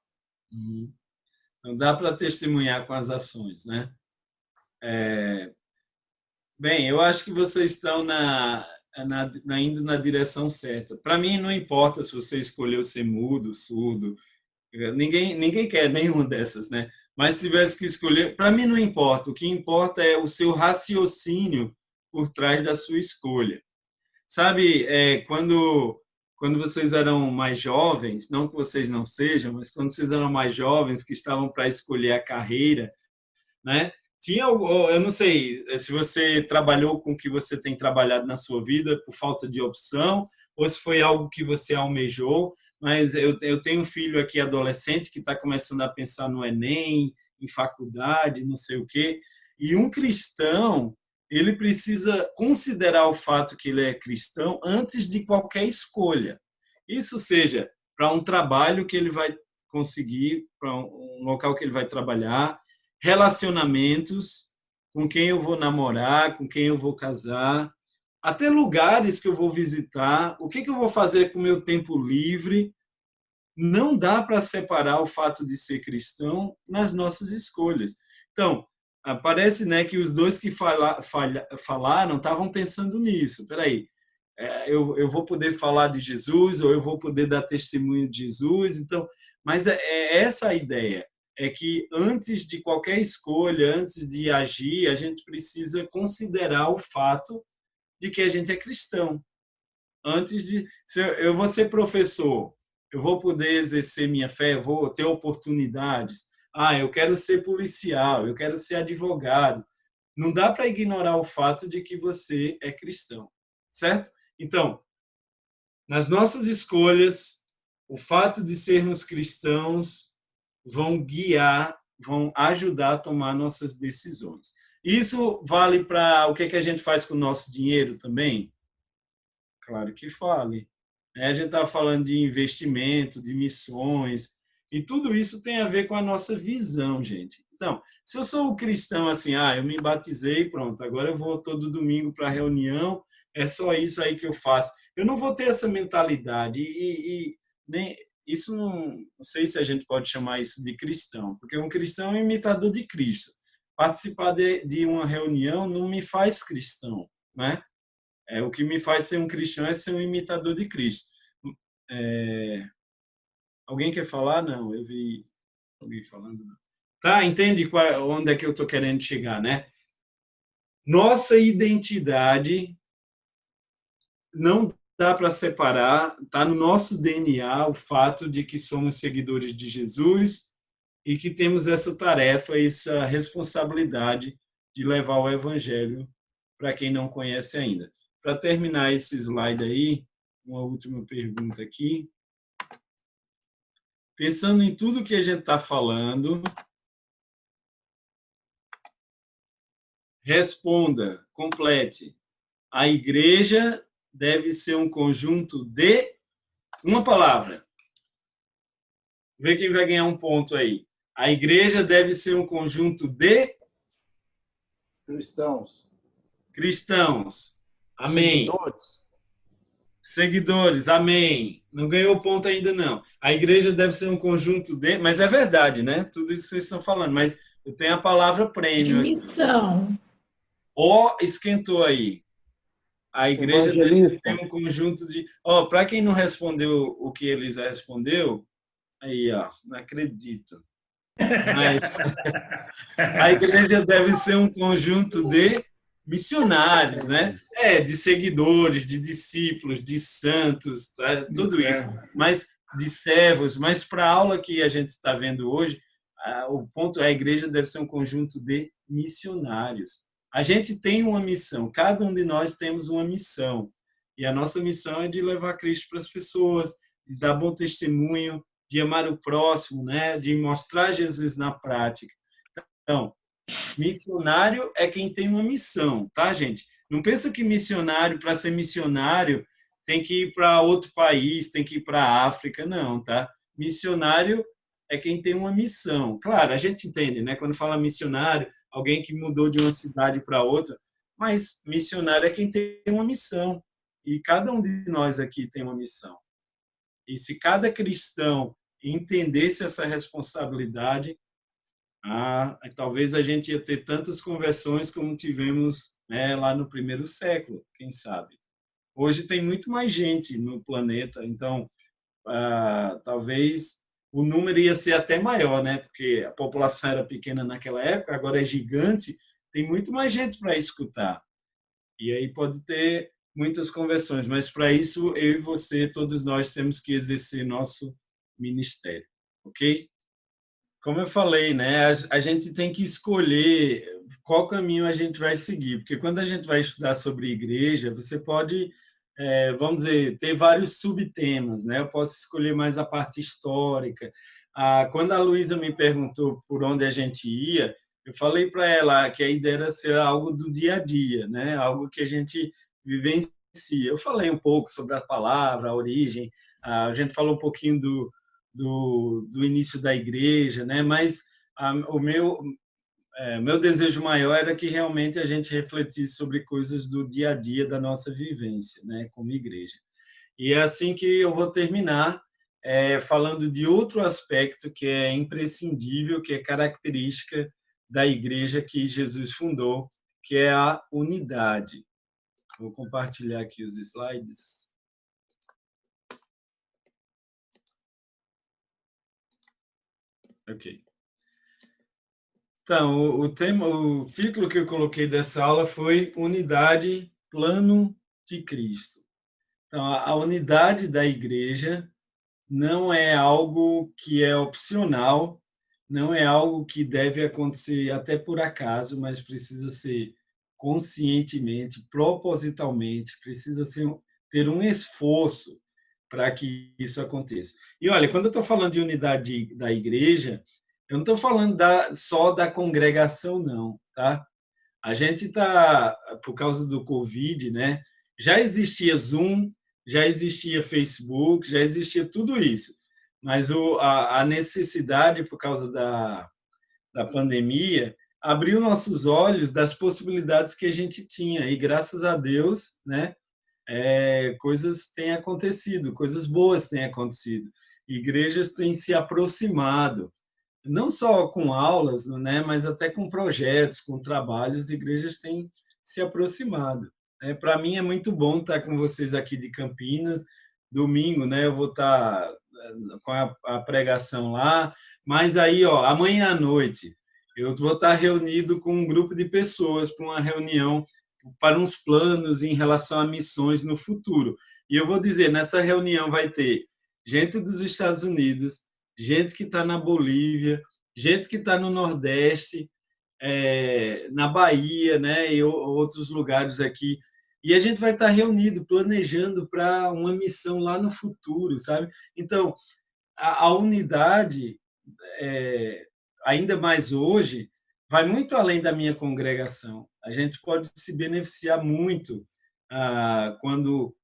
Não dá para testemunhar com as ações, né? Bem, eu acho que vocês estão indo na direção certa. Para mim, não importa se você escolheu ser mudo, surdo, ninguém quer nenhuma dessas, né? Mas se tivesse que escolher, para mim não importa. O que importa é o seu raciocínio por trás da sua escolha. Sabe, quando vocês eram mais jovens, não que vocês não sejam, mas quando vocês eram mais jovens, que estavam para escolher a carreira, né? Eu não sei se você trabalhou com o que você tem trabalhado na sua vida por falta de opção, ou se foi algo que você almejou, mas eu tenho um filho aqui adolescente que está começando a pensar no Enem, em faculdade, não sei o quê, e um cristão, ele precisa considerar o fato que ele é cristão antes de qualquer escolha. Isso seja para um trabalho que ele vai conseguir, para um local que ele vai trabalhar, relacionamentos, com quem eu vou namorar, com quem eu vou casar, até lugares que eu vou visitar, o que eu vou fazer com o meu tempo livre. Não dá para separar o fato de ser cristão nas nossas escolhas. Então, parece, né, que os dois que falaram estavam pensando nisso. Espera aí, eu vou poder falar de Jesus ou eu vou poder dar testemunho de Jesus. Então, mas é essa a ideia. É que antes de qualquer escolha, antes de agir, a gente precisa considerar o fato de que a gente é cristão. Antes de... Se eu vou ser professor, eu vou poder exercer minha fé, eu vou ter oportunidades. Eu quero ser policial, eu quero ser advogado. Não dá para ignorar o fato de que você é cristão, certo? Então, nas nossas escolhas, o fato de sermos cristãos vão guiar, vão ajudar a tomar nossas decisões. Isso vale para o que a gente faz com o nosso dinheiro também? Claro que vale. A gente está falando de investimento, de missões, e tudo isso tem a ver com a nossa visão, gente. Então, se eu sou um cristão assim, eu me batizei, pronto, agora eu vou todo domingo para a reunião, é só isso aí que eu faço. eu não vou ter essa mentalidade. Nem isso não sei se a gente pode chamar isso de cristão, porque um cristão é um imitador de Cristo. Participar de uma reunião não me faz cristão, né? O que me faz ser um cristão é ser um imitador de Cristo. Alguém quer falar? Não, eu vi alguém falando. Não. Tá, entende onde é que eu estou querendo chegar, né? Nossa identidade não dá para separar, está no nosso DNA o fato de que somos seguidores de Jesus e que temos essa tarefa, essa responsabilidade de levar o evangelho para quem não conhece ainda. Para terminar esse slide aí, uma última pergunta aqui. Pensando em tudo que a gente está falando, responda, complete. A igreja deve ser um conjunto de uma palavra. Vê quem vai ganhar um ponto aí. A igreja deve ser um conjunto de cristãos. Amém. Seguidores. Amém. Não ganhou ponto ainda, não. A igreja deve ser um conjunto de... Mas é verdade, né? Tudo isso que vocês estão falando. Mas eu tenho a palavra prêmio. Missão. Esquentou aí. A igreja deve ter um conjunto de... Para quem não respondeu o que Elisa respondeu, aí, não acredito. Mas a igreja deve ser um conjunto de missionários, né? De seguidores, de discípulos, de santos, tudo isso. Mas de servos. Mas para a aula que a gente está vendo hoje, o ponto é a igreja deve ser um conjunto de missionários. A gente tem uma missão, cada um de nós temos uma missão. E a nossa missão é de levar Cristo para as pessoas, de dar bom testemunho, de amar o próximo, né? De mostrar Jesus na prática. Então, missionário é quem tem uma missão, tá, gente? Não pensa que missionário, para ser missionário, tem que ir para outro país, tem que ir para a África, não, tá? Missionário é quem tem uma missão. Claro, a gente entende, né? Quando fala missionário, alguém que mudou de uma cidade para outra, mas missionário é quem tem uma missão. E cada um de nós aqui tem uma missão. E se cada cristão entendesse essa responsabilidade, talvez a gente ia ter tantas conversões como tivemos, né, lá no primeiro século, quem sabe. Hoje tem muito mais gente no planeta, então talvez o número ia ser até maior, né? Porque a população era pequena naquela época, agora é gigante, tem muito mais gente para escutar. E aí pode ter muitas conversões, mas para isso eu e você, todos nós temos que exercer nosso ministério, ok? Como eu falei, né? A gente tem que escolher qual caminho a gente vai seguir, porque quando a gente vai estudar sobre igreja, você pode, vamos dizer, ter vários subtemas, né? Eu posso escolher mais a parte histórica. Quando a Luísa me perguntou por onde a gente ia, eu falei para ela que a ideia era ser algo do dia a dia, né? Algo que a gente vivencia. Eu falei um pouco sobre a palavra, a origem, a gente falou um pouquinho do início da igreja, né? Mas o meu desejo maior era que realmente a gente refletisse sobre coisas do dia a dia da nossa vivência, né? Como igreja. E é assim que eu vou terminar falando de outro aspecto que é imprescindível, que é característica da igreja que Jesus fundou, que é a unidade. Vou compartilhar aqui os slides. Ok. Então, o título que eu coloquei dessa aula foi Unidade, Plano de Cristo. Então, a unidade da igreja não é algo que é opcional, não é algo que deve acontecer até por acaso, mas precisa ser conscientemente, propositalmente, precisa ter um esforço para que isso aconteça. E olha, quando eu estou falando de unidade da igreja, eu não estou falando só da congregação, não, tá? A gente está, por causa do Covid, né? Já existia Zoom, já existia Facebook, já existia tudo isso. Mas a necessidade, por causa da pandemia, abriu nossos olhos das possibilidades que a gente tinha. E, graças a Deus, né, coisas têm acontecido, coisas boas têm acontecido. Igrejas têm se aproximado, não só com aulas, né, mas até com projetos, com trabalhos, igrejas têm se aproximado. Para mim é muito bom estar com vocês aqui de Campinas. Domingo, né, eu vou estar com a pregação lá, mas aí, amanhã à noite, eu vou estar reunido com um grupo de pessoas para uma reunião para uns planos em relação a missões no futuro. E eu vou dizer, nessa reunião vai ter gente dos Estados Unidos, gente que está na Bolívia, gente que está no Nordeste, na Bahia, né, e outros lugares aqui. E a gente vai estar reunido, planejando para uma missão lá no futuro, sabe? Então, a unidade, ainda mais hoje, vai muito além da minha congregação. A gente pode se beneficiar muito quando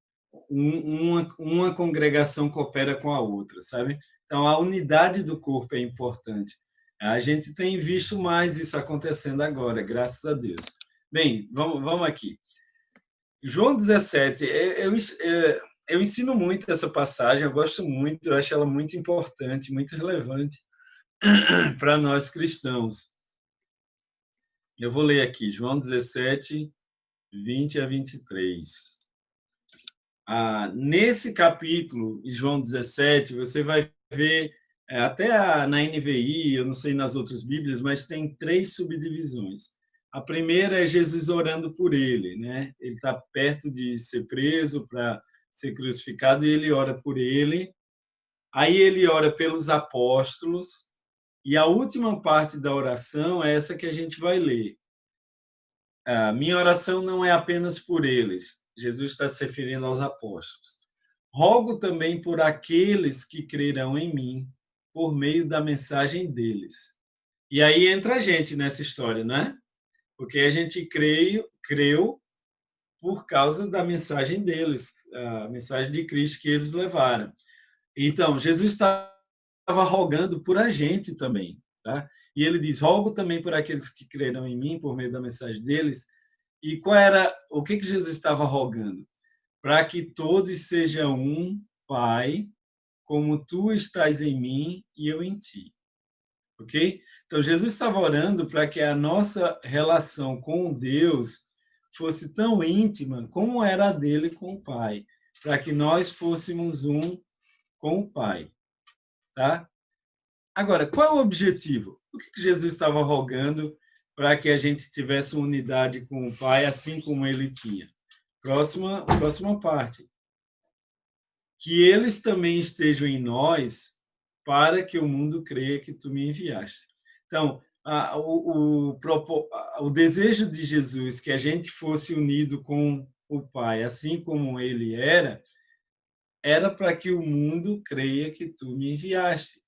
uma congregação coopera com a outra, sabe? Então, a unidade do corpo é importante. A gente tem visto mais isso acontecendo agora, graças a Deus. Bem, vamos aqui. João 17, eu ensino muito essa passagem, eu gosto muito, eu acho ela muito importante, muito relevante para nós cristãos. Eu vou ler aqui, João 17, 20 a 23. Nesse capítulo, em João 17, você vai ver, até na NVI, eu não sei nas outras Bíblias, mas tem 3 subdivisões. A primeira é Jesus orando por ele, né? Ele está perto de ser preso para ser crucificado e ele ora por ele. Aí ele ora pelos apóstolos e a última parte da oração é essa que a gente vai ler. Minha oração não é apenas por eles. Jesus está se referindo aos apóstolos. Rogo também por aqueles que crerão em mim por meio da mensagem deles. E aí entra a gente nessa história, né? Porque a gente creu por causa da mensagem deles, a mensagem de Cristo que eles levaram. Então, Jesus estava rogando por a gente também, tá? E ele diz, rogo também por aqueles que crerão em mim por meio da mensagem deles. E o que Jesus estava rogando? Para que todos sejam um, Pai, como tu estás em mim e eu em ti. Ok? Então, Jesus estava orando para que a nossa relação com Deus fosse tão íntima como era a dele com o Pai, para que nós fôssemos um com o Pai. Tá? Agora, qual é o objetivo? O que Jesus estava rogando para que a gente tivesse unidade com o Pai, assim como ele tinha? Próxima parte. Que eles também estejam em nós, para que o mundo creia que tu me enviaste. Então, o desejo de Jesus que a gente fosse unido com o Pai, assim como ele era para que o mundo creia que tu me enviaste.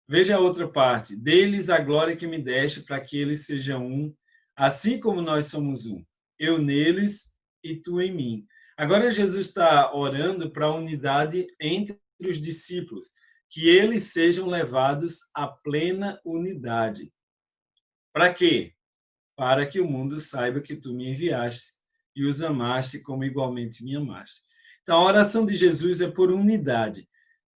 Veja a outra parte. Deles a glória que me deste, para que eles sejam um, assim como nós somos um. Eu neles e tu em mim. Agora Jesus está orando para a unidade entre os discípulos, que eles sejam levados à plena unidade. Para quê? Para que o mundo saiba que tu me enviaste e os amaste como igualmente me amaste. Então, a oração de Jesus é por unidade,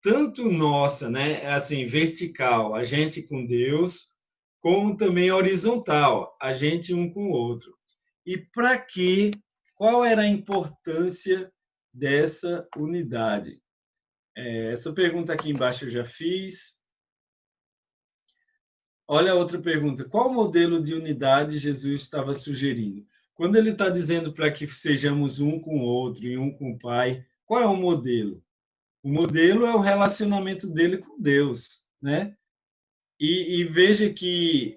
tanto nossa, né, assim, vertical, a gente com Deus, como também horizontal, a gente um com o outro. E para quê? Qual era a importância dessa unidade? Essa pergunta aqui embaixo eu já fiz. Olha a outra pergunta. Qual modelo de unidade Jesus estava sugerindo? Quando ele está dizendo para que sejamos um com o outro e um com o Pai, qual é o modelo? O modelo é o relacionamento dele com Deus, né? E veja que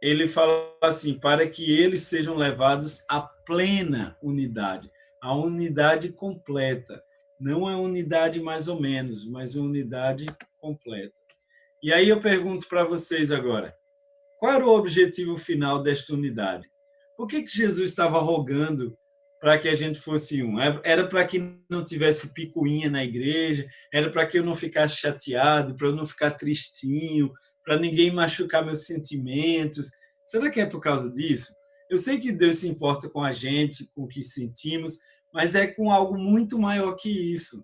ele fala assim, para que eles sejam levados à plena unidade, à unidade completa. Não é unidade mais ou menos, mas unidade completa. E aí eu pergunto para vocês agora, qual era o objetivo final desta unidade? Por que Jesus estava rogando para que a gente fosse um? Era para que não tivesse picuinha na igreja? Era para que eu não ficasse chateado, para eu não ficar tristinho, para ninguém machucar meus sentimentos? Será que é por causa disso? Eu sei que Deus se importa com a gente, com o que sentimos, mas é com algo muito maior que isso.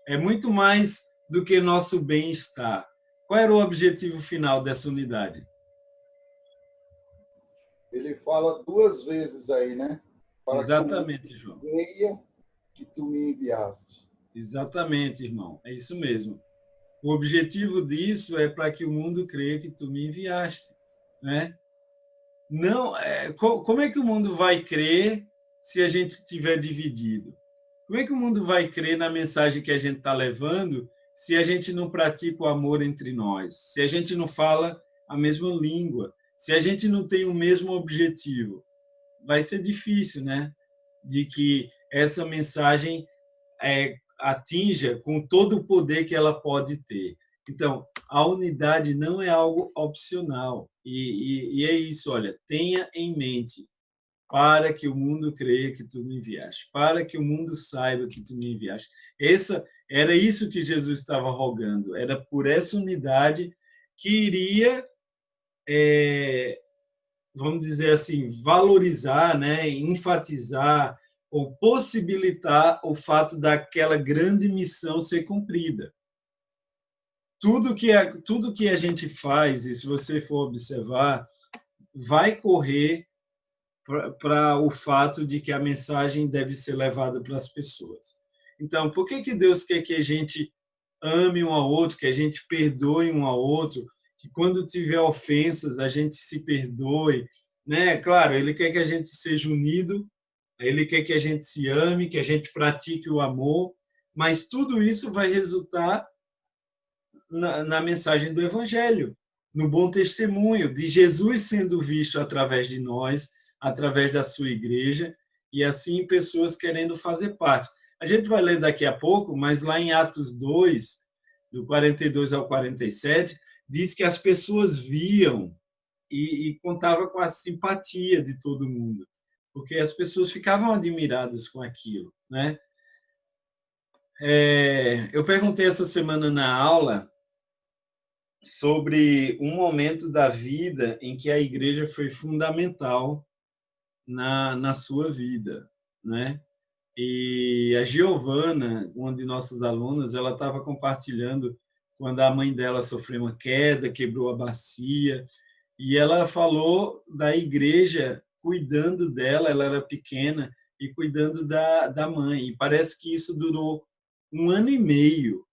É muito mais do que nosso bem-estar. Qual era o objetivo final dessa unidade? Ele fala 2 vezes aí, né? Para Exatamente, João. creia que tu me enviaste. Exatamente, irmão. É isso mesmo. O objetivo disso é para que o mundo creia que tu me enviaste, né? Não, como é que o mundo vai crer se a gente estiver dividido? Como é que o mundo vai crer na mensagem que a gente está levando se a gente não pratica o amor entre nós? Se a gente não fala a mesma língua? Se a gente não tem o mesmo objetivo? Vai ser difícil, né? De que essa mensagem atinja com todo o poder que ela pode ter. Então, a unidade não é algo opcional. E é isso, olha, tenha em mente, para que o mundo creia que tu me enviaste, para que o mundo saiba que tu me enviaste. Era isso que Jesus estava rogando, era por essa unidade que iria, vamos dizer assim, valorizar, né, enfatizar ou possibilitar o fato daquela grande missão ser cumprida. Tudo que a gente faz, e se você for observar, vai correr para o fato de que a mensagem deve ser levada para as pessoas. Então, por que Deus quer que a gente ame um ao outro, que a gente perdoe um ao outro, que quando tiver ofensas a gente se perdoe, né? Claro, Ele quer que a gente seja unido, Ele quer que a gente se ame, que a gente pratique o amor, mas tudo isso vai resultar na mensagem do Evangelho, no bom testemunho de Jesus sendo visto através de nós, através da sua igreja, e assim pessoas querendo fazer parte. A gente vai ler daqui a pouco, mas lá em Atos 2, do 42 ao 47, diz que as pessoas viam e contava com a simpatia de todo mundo, porque as pessoas ficavam admiradas com aquilo, né? Eu perguntei essa semana na aula sobre um momento da vida em que a igreja foi fundamental na sua vida, né? E a Giovana, uma de nossas alunas, ela estava compartilhando quando a mãe dela sofreu uma queda, quebrou a bacia, e ela falou da igreja cuidando dela, ela era pequena, e cuidando da mãe. E parece que isso durou 1 ano e meio.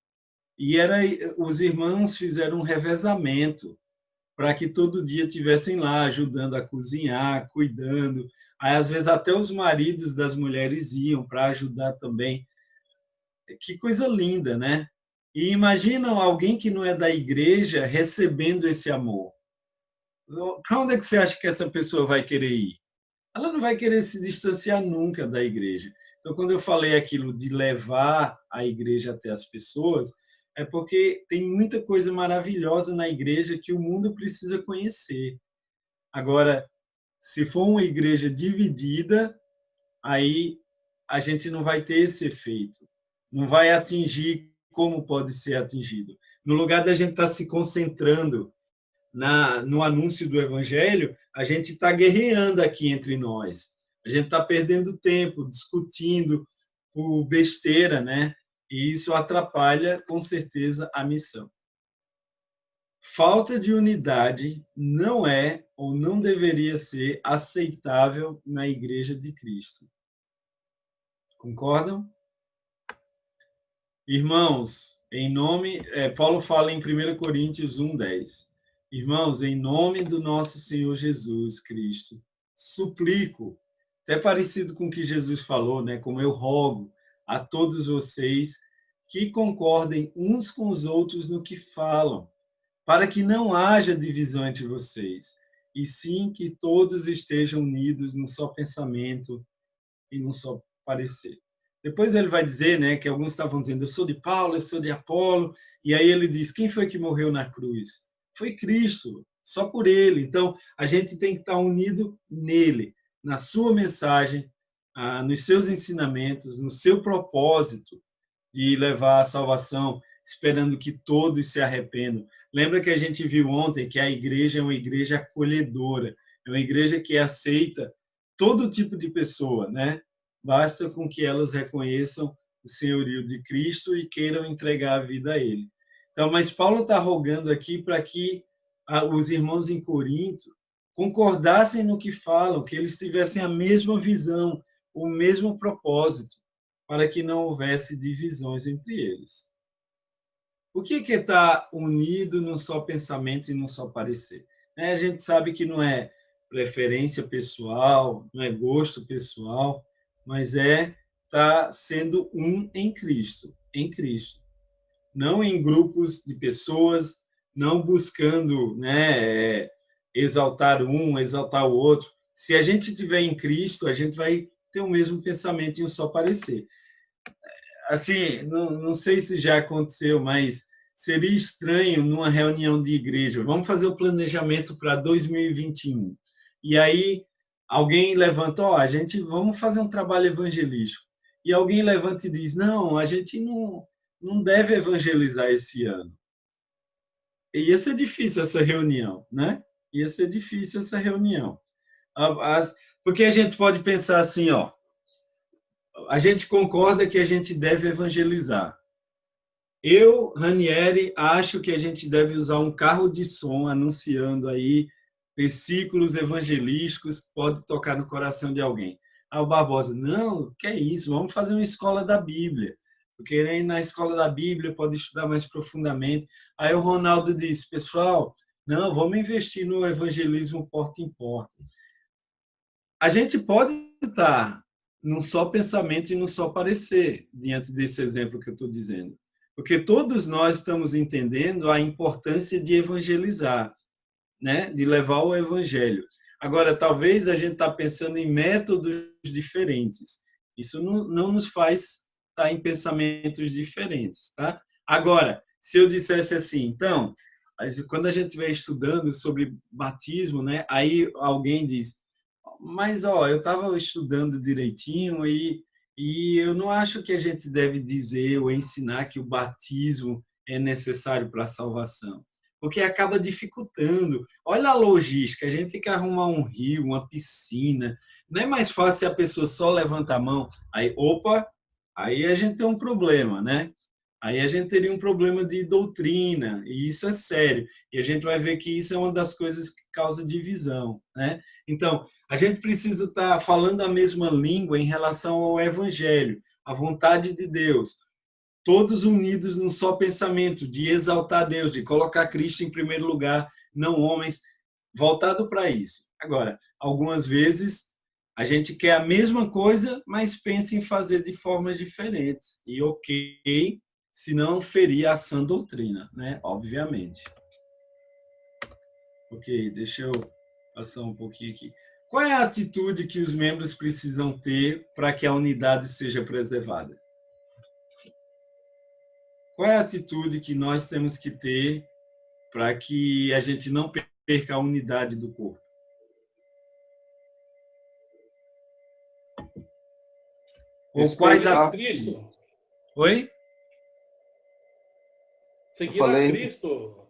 E os irmãos fizeram um revezamento para que todo dia estivessem lá ajudando a cozinhar, cuidando. Aí, às vezes, até os maridos das mulheres iam para ajudar também. Que coisa linda, né? E imagina alguém que não é da igreja recebendo esse amor. Para onde é que você acha que essa pessoa vai querer ir? Ela não vai querer se distanciar nunca da igreja. Então, quando eu falei aquilo de levar a igreja até as pessoas, é porque tem muita coisa maravilhosa na igreja que o mundo precisa conhecer. Agora, se for uma igreja dividida, aí a gente não vai ter esse efeito. Não vai atingir como pode ser atingido. No lugar da gente estar se concentrando no anúncio do evangelho, a gente está guerreando aqui entre nós. A gente está perdendo tempo, discutindo por besteira, né? E isso atrapalha, com certeza, a missão. Falta de unidade não é ou não deveria ser aceitável na Igreja de Cristo. Concordam? Irmãos, Paulo fala em 1 Coríntios 1:10. Irmãos, em nome do nosso Senhor Jesus Cristo, suplico, até parecido com o que Jesus falou, né? Como eu rogo a todos vocês que concordem uns com os outros no que falam, para que não haja divisão entre vocês, e sim que todos estejam unidos num só pensamento e num só parecer. Depois ele vai dizer, né, que alguns estavam dizendo, eu sou de Paulo, eu sou de Apolo, e aí ele diz, quem foi que morreu na cruz? Foi Cristo, só por ele. Então, a gente tem que estar unido nele, na sua mensagem, nos seus ensinamentos, no seu propósito de levar a salvação, esperando que todos se arrependam. Lembra que a gente viu ontem que a igreja é uma igreja acolhedora, é uma igreja que aceita todo tipo de pessoa, né? basta com que elas reconheçam o senhorio de Cristo e queiram entregar a vida a Ele. Então, mas Paulo está rogando aqui para que os irmãos em Corinto concordassem no que falam, que eles tivessem a mesma visão, o mesmo propósito, para que não houvesse divisões entre eles. O que é estar unido num só pensamento e num só parecer? A gente sabe que não é preferência pessoal, não é gosto pessoal, mas é estar sendo um em Cristo, não em grupos de pessoas, não buscando, né, exaltar um, exaltar o outro. Se a gente estiver em Cristo, a gente vai ter o mesmo pensamento e um só parecer. Assim, não sei se já aconteceu, mas seria estranho numa reunião de igreja. Vamos fazer o planejamento para 2021. E aí alguém levanta, vamos fazer um trabalho evangelístico. E alguém levanta e diz, não, a gente não deve evangelizar esse ano. E ia ser difícil essa reunião, né? Ia ser difícil essa reunião. Porque a gente pode pensar assim, a gente concorda que a gente deve evangelizar. Eu, Ranieri, acho que a gente deve usar um carro de som anunciando aí versículos evangelísticos que pode tocar no coração de alguém. O Barbosa, não, que é isso, vamos fazer uma escola da Bíblia, porque aí na escola da Bíblia pode estudar mais profundamente. Aí o Ronaldo disse, pessoal, não, vamos investir no evangelismo porta em porta. A gente pode estar num só pensamento e num só parecer, diante desse exemplo que eu estou dizendo. Porque todos nós estamos entendendo a importância de evangelizar, né? De levar o evangelho. Agora, talvez a gente está pensando em métodos diferentes. Isso não nos faz estar em pensamentos diferentes, tá? Agora, se eu dissesse assim, então, quando a gente estiver estudando sobre batismo, né? Aí alguém diz, mas eu estava estudando direitinho e eu não acho que a gente deve dizer ou ensinar que o batismo é necessário para a salvação, porque acaba dificultando. Olha a logística, a gente tem que arrumar um rio, uma piscina. Não é mais fácil a pessoa só levanta a mão, aí a gente tem um problema, né? Aí a gente teria um problema de doutrina, e isso é sério. E a gente vai ver que isso é uma das coisas que causa divisão, né? Então, a gente precisa estar falando a mesma língua em relação ao evangelho, à vontade de Deus. Todos unidos num só pensamento, de exaltar Deus, de colocar Cristo em primeiro lugar, não homens, voltado para isso. Agora, algumas vezes a gente quer a mesma coisa, mas pensa em fazer de formas diferentes. E ok, se não ferir a sã doutrina, né? Obviamente. Ok, deixa eu passar um pouquinho aqui. Qual é a atitude que os membros precisam ter para que a unidade seja preservada? Qual é a atitude que nós temos que ter para que a gente não perca a unidade do corpo? Ou quais a Cristo? Oi? Seguir a Cristo.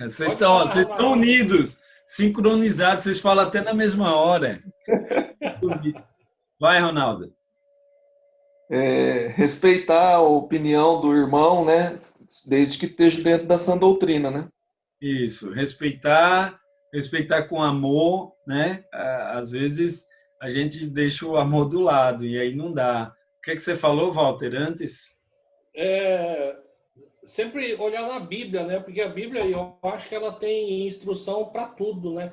Vocês estão unidos, sincronizados, vocês falam até na mesma hora. Vai, Ronaldo. Respeitar a opinião do irmão, né? Desde que esteja dentro da sã doutrina, né? Isso, respeitar com amor, né? Às vezes a gente deixa o amor do lado e aí não dá. O que você falou, Walter, antes? Sempre olhar na Bíblia, né? Porque a Bíblia, eu acho que ela tem instrução para tudo, né?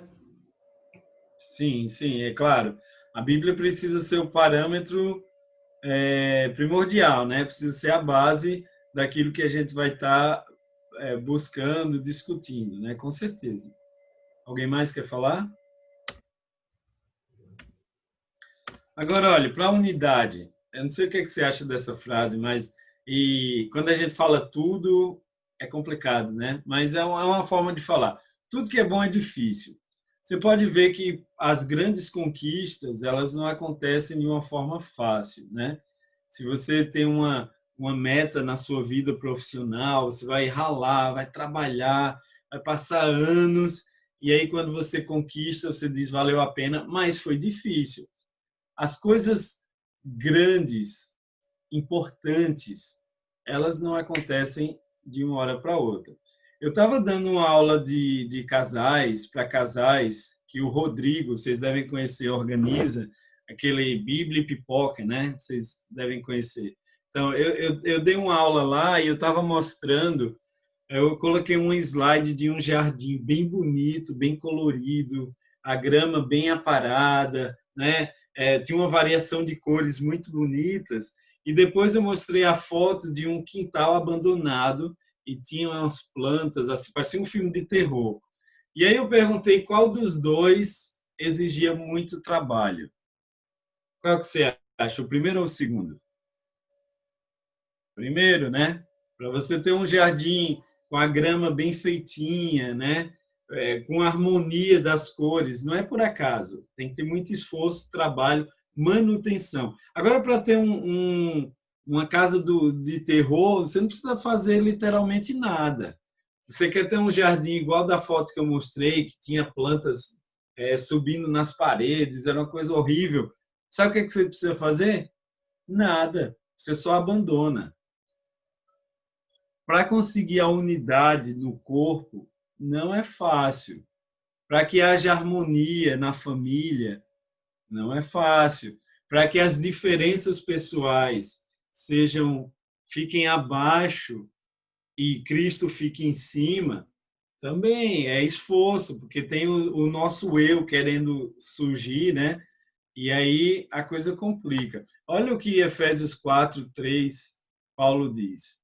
Sim, é claro. A Bíblia precisa ser o parâmetro primordial, né? Precisa ser a base daquilo que a gente vai estar buscando, discutindo, né? Com certeza. Alguém mais quer falar? Agora, olha, para a unidade, eu não sei o que você acha dessa frase, mas quando a gente fala tudo, é complicado, né? Mas é uma forma de falar. Tudo que é bom é difícil. Você pode ver que as grandes conquistas, elas não acontecem de uma forma fácil, né? Se você tem uma meta na sua vida profissional, você vai ralar, vai trabalhar, vai passar anos, e aí quando você conquista, você diz valeu a pena, mas foi difícil. as coisas grandes, importantes, elas não acontecem de uma hora para outra. Eu estava dando uma aula de casais, para casais, que o Rodrigo, vocês devem conhecer, organiza, aquele Bíblia e Pipoca, né? Vocês devem conhecer. Então, eu dei uma aula lá e eu estava mostrando, eu coloquei um slide de um jardim bem bonito, bem colorido, a grama bem aparada, né? Tinha uma variação de cores muito bonitas, e depois eu mostrei a foto de um quintal abandonado e tinha umas plantas, assim, parecia um filme de terror. E aí eu perguntei qual dos dois exigia muito trabalho. Qual que você acha, o primeiro ou o segundo? Primeiro, né? Para você ter um jardim com a grama bem feitinha, né? Com a harmonia das cores, não é por acaso. Tem que ter muito esforço, trabalho, manutenção. Agora, para ter uma casa de terror, você não precisa fazer literalmente nada. Você quer ter um jardim igual da foto que eu mostrei, que tinha plantas subindo nas paredes, era uma coisa horrível. Sabe o que você precisa fazer? Nada. Você só abandona. Para conseguir a unidade no corpo, não é fácil. Para que haja harmonia na família, não é fácil. Para que as diferenças pessoais fiquem abaixo e Cristo fique em cima, também é esforço, porque tem o nosso eu querendo surgir, né? E aí a coisa complica. Olha o que Efésios 4:3 Paulo diz.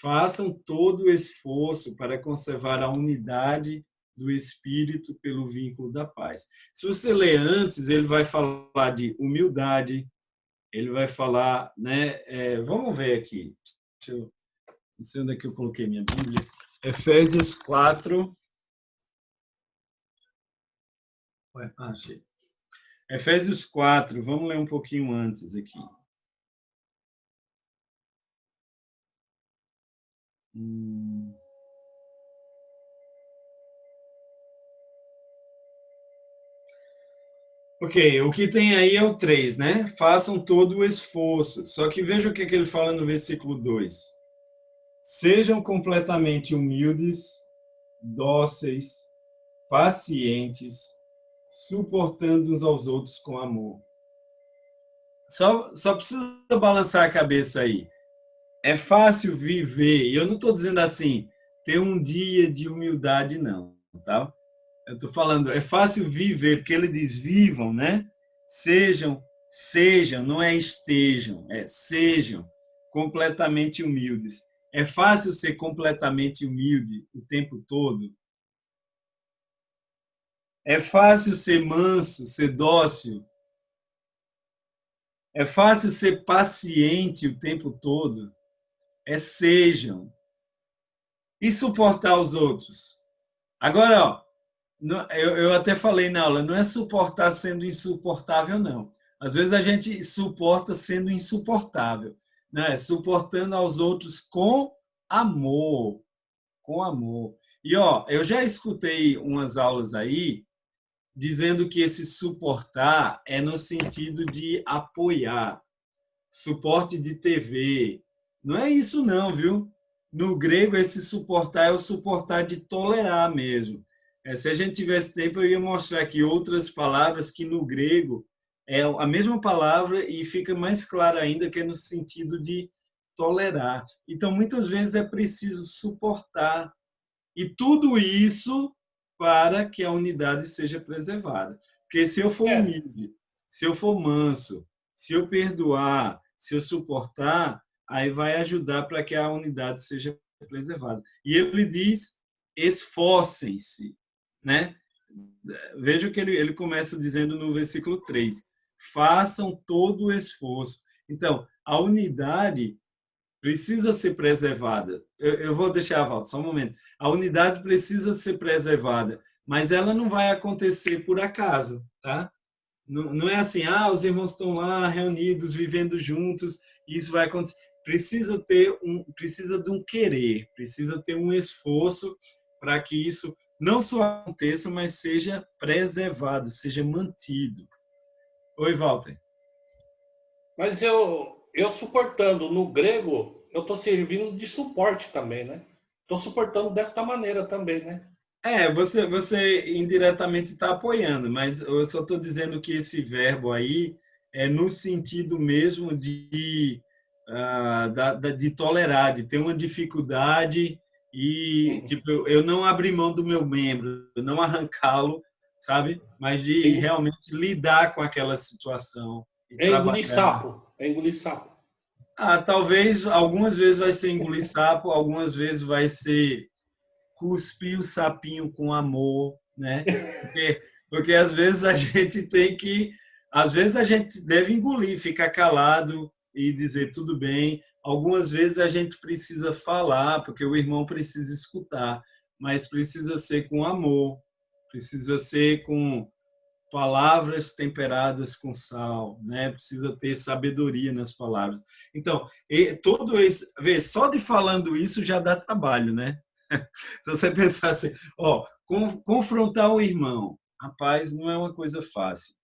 Façam todo o esforço para conservar a unidade do Espírito pelo vínculo da paz. Se você ler antes, ele vai falar de humildade, ele vai falar, né? Vamos ver aqui. Não sei onde é que eu coloquei minha Bíblia. Efésios 4. Achei. Efésios 4, vamos ler um pouquinho antes aqui. Ok, o que tem aí é o 3, né? Façam todo o esforço. Só que veja o que ele fala no versículo 2. Sejam completamente humildes, dóceis, pacientes, suportando uns aos outros com amor. Só precisa balançar a cabeça aí. É fácil viver, e eu não estou dizendo assim, ter um dia de humildade, não, tá? Eu estou falando, é fácil viver, porque ele diz, vivam, né? Sejam, não é estejam, sejam completamente humildes. É fácil ser completamente humilde o tempo todo? É fácil ser manso, ser dócil? É fácil ser paciente o tempo todo? Sejam. E suportar os outros? Agora, ó, eu até falei na aula, não é suportar sendo insuportável, não. Às vezes a gente suporta sendo insuportável, né? Suportando aos outros com amor. Com amor. E, ó, eu já escutei umas aulas aí dizendo que esse suportar é no sentido de apoiar, suporte de TV. Não é isso não, viu? No grego, esse suportar é o suportar de tolerar mesmo. Se a gente tivesse tempo, eu ia mostrar aqui outras palavras que no grego é a mesma palavra e fica mais claro ainda que é no sentido de tolerar. Então, muitas vezes é preciso suportar. E tudo isso para que a unidade seja preservada. Porque se eu for humilde, se eu for manso, se eu perdoar, se eu suportar, aí vai ajudar para que a unidade seja preservada. E ele diz, esforcem-se, né? Veja o que ele começa dizendo no versículo 3. Façam todo o esforço. Então, a unidade precisa ser preservada. Eu vou deixar, Walter, só um momento. A unidade precisa ser preservada, mas ela não vai acontecer por acaso, tá? Não é assim, os irmãos estão lá reunidos, vivendo juntos, e isso vai acontecer. Precisa de um querer, precisa ter um esforço para que isso não só aconteça, mas seja preservado, seja mantido. Oi, Walter. Mas eu suportando, no grego, eu estou servindo de suporte também, né? Estou suportando desta maneira também, né? Você indiretamente está apoiando, mas eu só estou dizendo que esse verbo aí é no sentido mesmo de tolerar, de ter uma dificuldade e, tipo, eu não abrir mão do meu membro, não arrancá-lo, sabe? Mas de realmente lidar com aquela situação. E É engolir trabalhar. sapo. É engolir sapo. Talvez algumas vezes vai ser engolir sapo, algumas vezes vai ser cuspir o sapinho com amor, né? Porque às vezes a gente às vezes a gente deve engolir, ficar calado e dizer tudo bem. Algumas vezes a gente precisa falar, porque o irmão precisa escutar, mas precisa ser com amor, precisa ser com palavras temperadas com sal, né? Precisa ter sabedoria nas palavras. Então, todo esse, só de falando isso já dá trabalho, né? Se você pensar assim, confrontar o irmão, rapaz, não é uma coisa fácil.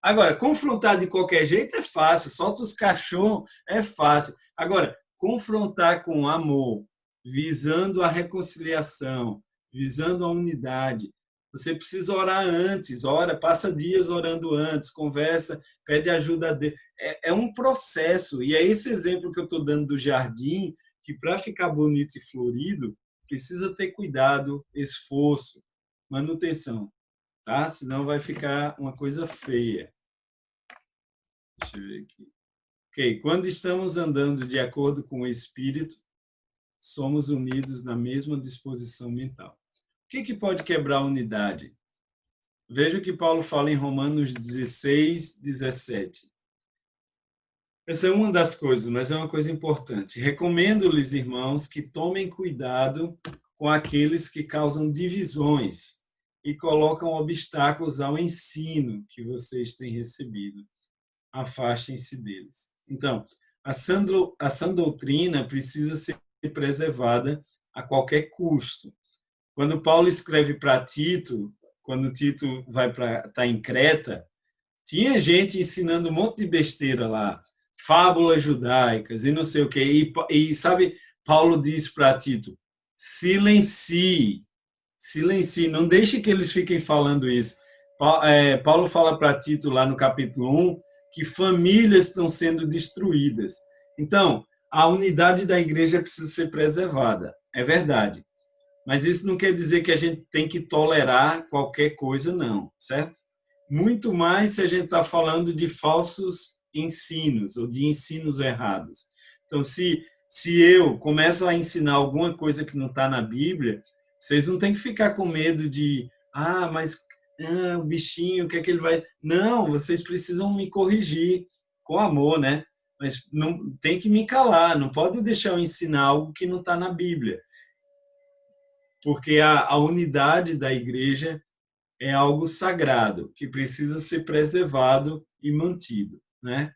Agora, confrontar de qualquer jeito é fácil, solta os cachorros, é fácil. Agora, confrontar com amor, visando a reconciliação, visando a unidade, você precisa orar antes, passa dias orando antes, conversa, pede ajuda dele. É um processo, e é esse exemplo que eu estou dando do jardim, que para ficar bonito e florido, precisa ter cuidado, esforço, manutenção, tá? Senão vai ficar uma coisa feia. Deixa eu ver aqui. Ok, quando estamos andando de acordo com o Espírito, somos unidos na mesma disposição mental. O que pode quebrar a unidade? Veja o que Paulo fala em Romanos 16, 17. Essa é uma das coisas, mas é uma coisa importante. Recomendo-lhes, irmãos, que tomem cuidado com aqueles que causam divisões e colocam obstáculos ao ensino que vocês têm recebido. Afastem-se deles. Então, a sã doutrina precisa ser preservada a qualquer custo. Quando Paulo escreve para Tito, quando Tito está em Creta, tinha gente ensinando um monte de besteira lá, fábulas judaicas e não sei o quê. E sabe, Paulo diz para Tito, silencie, não deixe que eles fiquem falando isso. Paulo fala para Tito lá no capítulo 1 que famílias estão sendo destruídas. Então, a unidade da igreja precisa ser preservada, é verdade. Mas isso não quer dizer que a gente tem que tolerar qualquer coisa, não, certo? Muito mais se a gente está falando de falsos ensinos ou de ensinos errados. Então, se eu começo a ensinar alguma coisa que não está na Bíblia, vocês não têm que ficar com medo de, o bichinho, o que é que ele vai... Não, vocês precisam me corrigir com amor, né? Mas não tem que me calar, não pode deixar eu ensinar algo que não está na Bíblia. Porque a unidade da igreja é algo sagrado, que precisa ser preservado e mantido, né?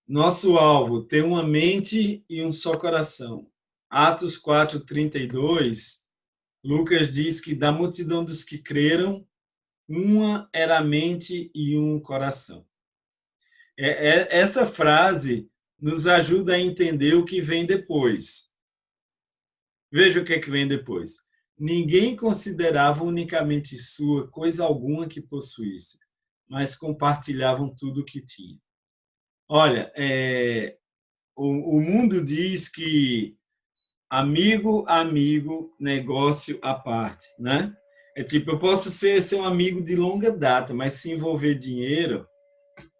Nosso alvo, ter uma mente e um só coração. Atos 4:32, Lucas diz que da multidão dos que creram, uma era a mente e um coração. Essa frase nos ajuda a entender o que vem depois. Veja o que vem depois. Ninguém considerava unicamente sua coisa alguma que possuísse, mas compartilhavam tudo o que tinha. Olha, o mundo diz que amigo, negócio à parte, né? É tipo, eu posso ser seu amigo de longa data, mas se envolver dinheiro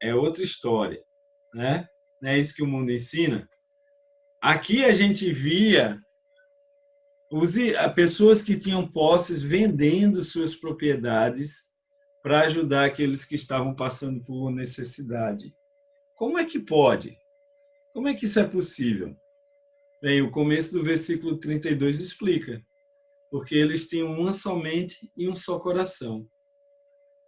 é outra história, né? Não é isso que o mundo ensina? Aqui a gente via pessoas que tinham posses vendendo suas propriedades para ajudar aqueles que estavam passando por necessidade. Como é que pode? Como é que isso é possível? Bem, o começo do versículo 32 explica. Porque eles tinham uma só mente e um só coração.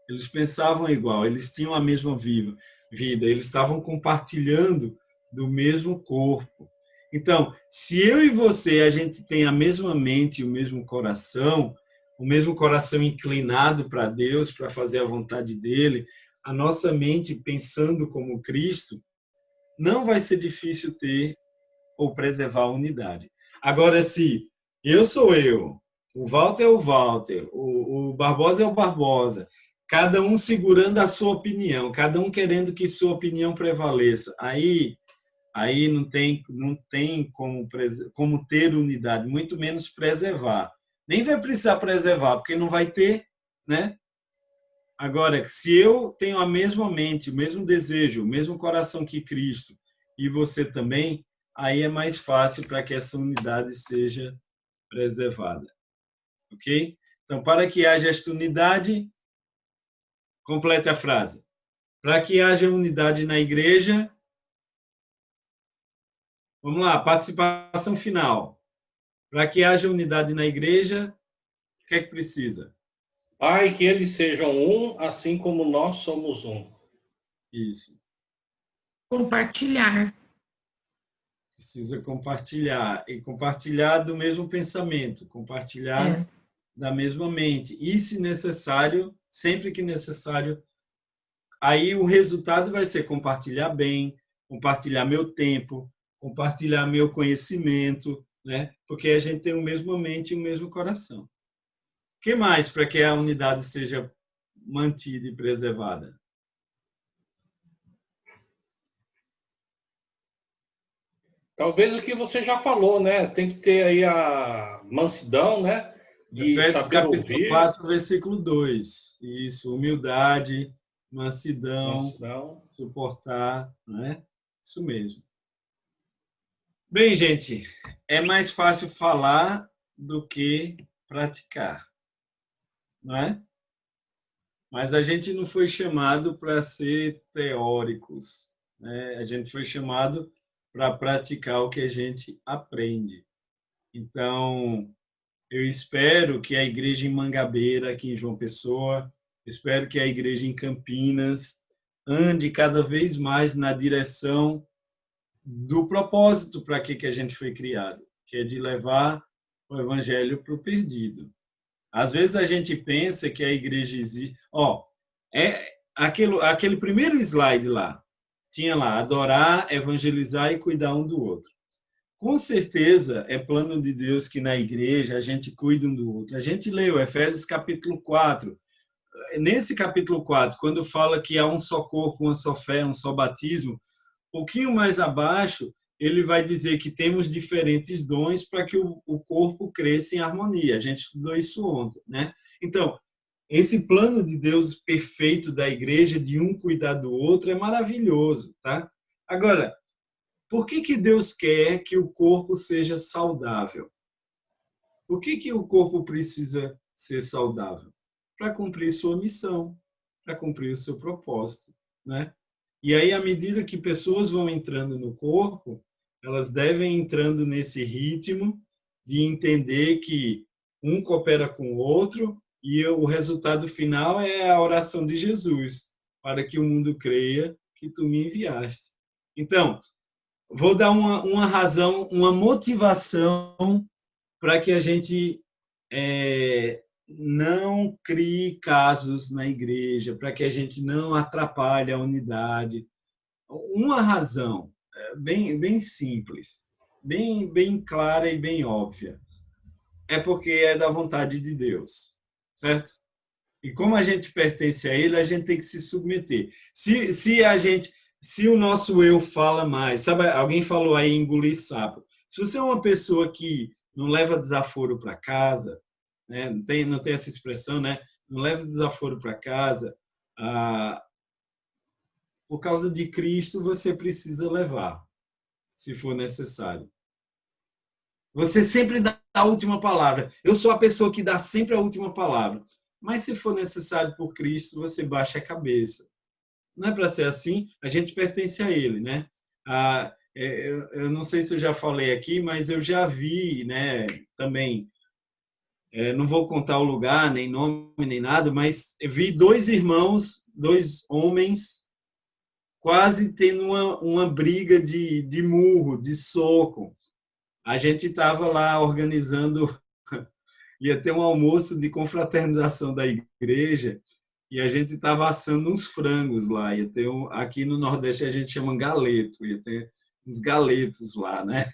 Eles pensavam igual, eles tinham a mesma vida, eles estavam compartilhando do mesmo corpo. Então, se eu e você, a gente tem a mesma mente e o mesmo coração, o mesmo coração inclinado para Deus, para fazer a vontade dele, a nossa mente pensando como Cristo, não vai ser difícil ter ou preservar a unidade. Agora, se eu sou eu, o Walter é o Walter, o Barbosa é o Barbosa, cada um segurando a sua opinião, cada um querendo que sua opinião prevaleça, aí não tem como ter unidade, muito menos preservar. Nem vai precisar preservar, porque não vai ter, né? Agora, se eu tenho a mesma mente, o mesmo desejo, o mesmo coração que Cristo, e você também, aí é mais fácil para que essa unidade seja preservada. Ok? Então, para que haja esta unidade, complete a frase. Para que haja unidade na igreja, vamos lá, participação final. Para que haja unidade na igreja, o que é que precisa? Pai, que eles sejam um, assim como nós somos um. Isso. Compartilhar. Precisa compartilhar. E compartilhar do mesmo pensamento, compartilhar da mesma mente. E, se necessário, sempre que necessário, aí o resultado vai ser compartilhar bem, compartilhar meu tempo, compartilhar meu conhecimento, né? Porque a gente tem o mesmo mente e o mesmo coração. O que mais para que a unidade seja mantida e preservada? Talvez o que você já falou, né? Tem que ter aí a mansidão, né? De Efésios capítulo 4, versículo 2. Isso, humildade, mansidão, suportar, não é? Isso mesmo. Bem, gente, é mais fácil falar do que praticar, não é? Mas a gente não foi chamado para ser teóricos, né? A gente foi chamado para praticar o que a gente aprende. Então, eu espero que a igreja em Mangabeira, aqui em João Pessoa, espero que a igreja em Campinas ande cada vez mais na direção do propósito para que a gente foi criado, que é de levar o evangelho para o perdido. Às vezes a gente pensa que a igreja existe... aquele primeiro slide lá, tinha lá, adorar, evangelizar e cuidar um do outro. Com certeza é plano de Deus que na igreja a gente cuide um do outro. A gente leu Efésios capítulo 4. Nesse capítulo 4, quando fala que há um só corpo, uma só fé, um só batismo, um pouquinho mais abaixo, ele vai dizer que temos diferentes dons para que o corpo cresça em harmonia. A gente estudou isso ontem, né? Então, esse plano de Deus perfeito da igreja, de um cuidar do outro, é maravilhoso, tá? Agora, por que Deus quer que o corpo seja saudável? Por que o corpo precisa ser saudável? Para cumprir sua missão, para cumprir o seu propósito, né? E aí, à medida que pessoas vão entrando no corpo, elas devem entrando nesse ritmo de entender que um coopera com o outro e o resultado final é a oração de Jesus, para que o mundo creia que tu me enviaste. Então, vou dar uma razão, uma motivação para que a gente não crie casos na igreja, para que a gente não atrapalhe a unidade. Uma razão bem simples, bem clara e bem óbvia, é porque é da vontade de Deus, certo? E como a gente pertence a Ele, a gente tem que se submeter. Se o nosso eu fala mais, sabe, alguém falou aí engolir sapo. Se você é uma pessoa que não leva desaforo para casa, né, não tem essa expressão, né? Não leva desaforo para casa, por causa de Cristo você precisa levar, se for necessário. Você sempre dá a última palavra. Eu sou a pessoa que dá sempre a última palavra. Mas se for necessário por Cristo, você baixa a cabeça. Não é para ser assim, a gente pertence a Ele, né? Eu não sei se eu já falei aqui, mas eu já vi, né, também, não vou contar o lugar, nem nome, nem nada, mas vi dois irmãos, dois homens, quase tendo uma briga de murro, de soco. A gente estava lá organizando ia ter um almoço de confraternização da igreja e a gente estava assando uns frangos lá. Ia ter aqui no Nordeste a gente chama galeto, ia ter uns galetos lá, né?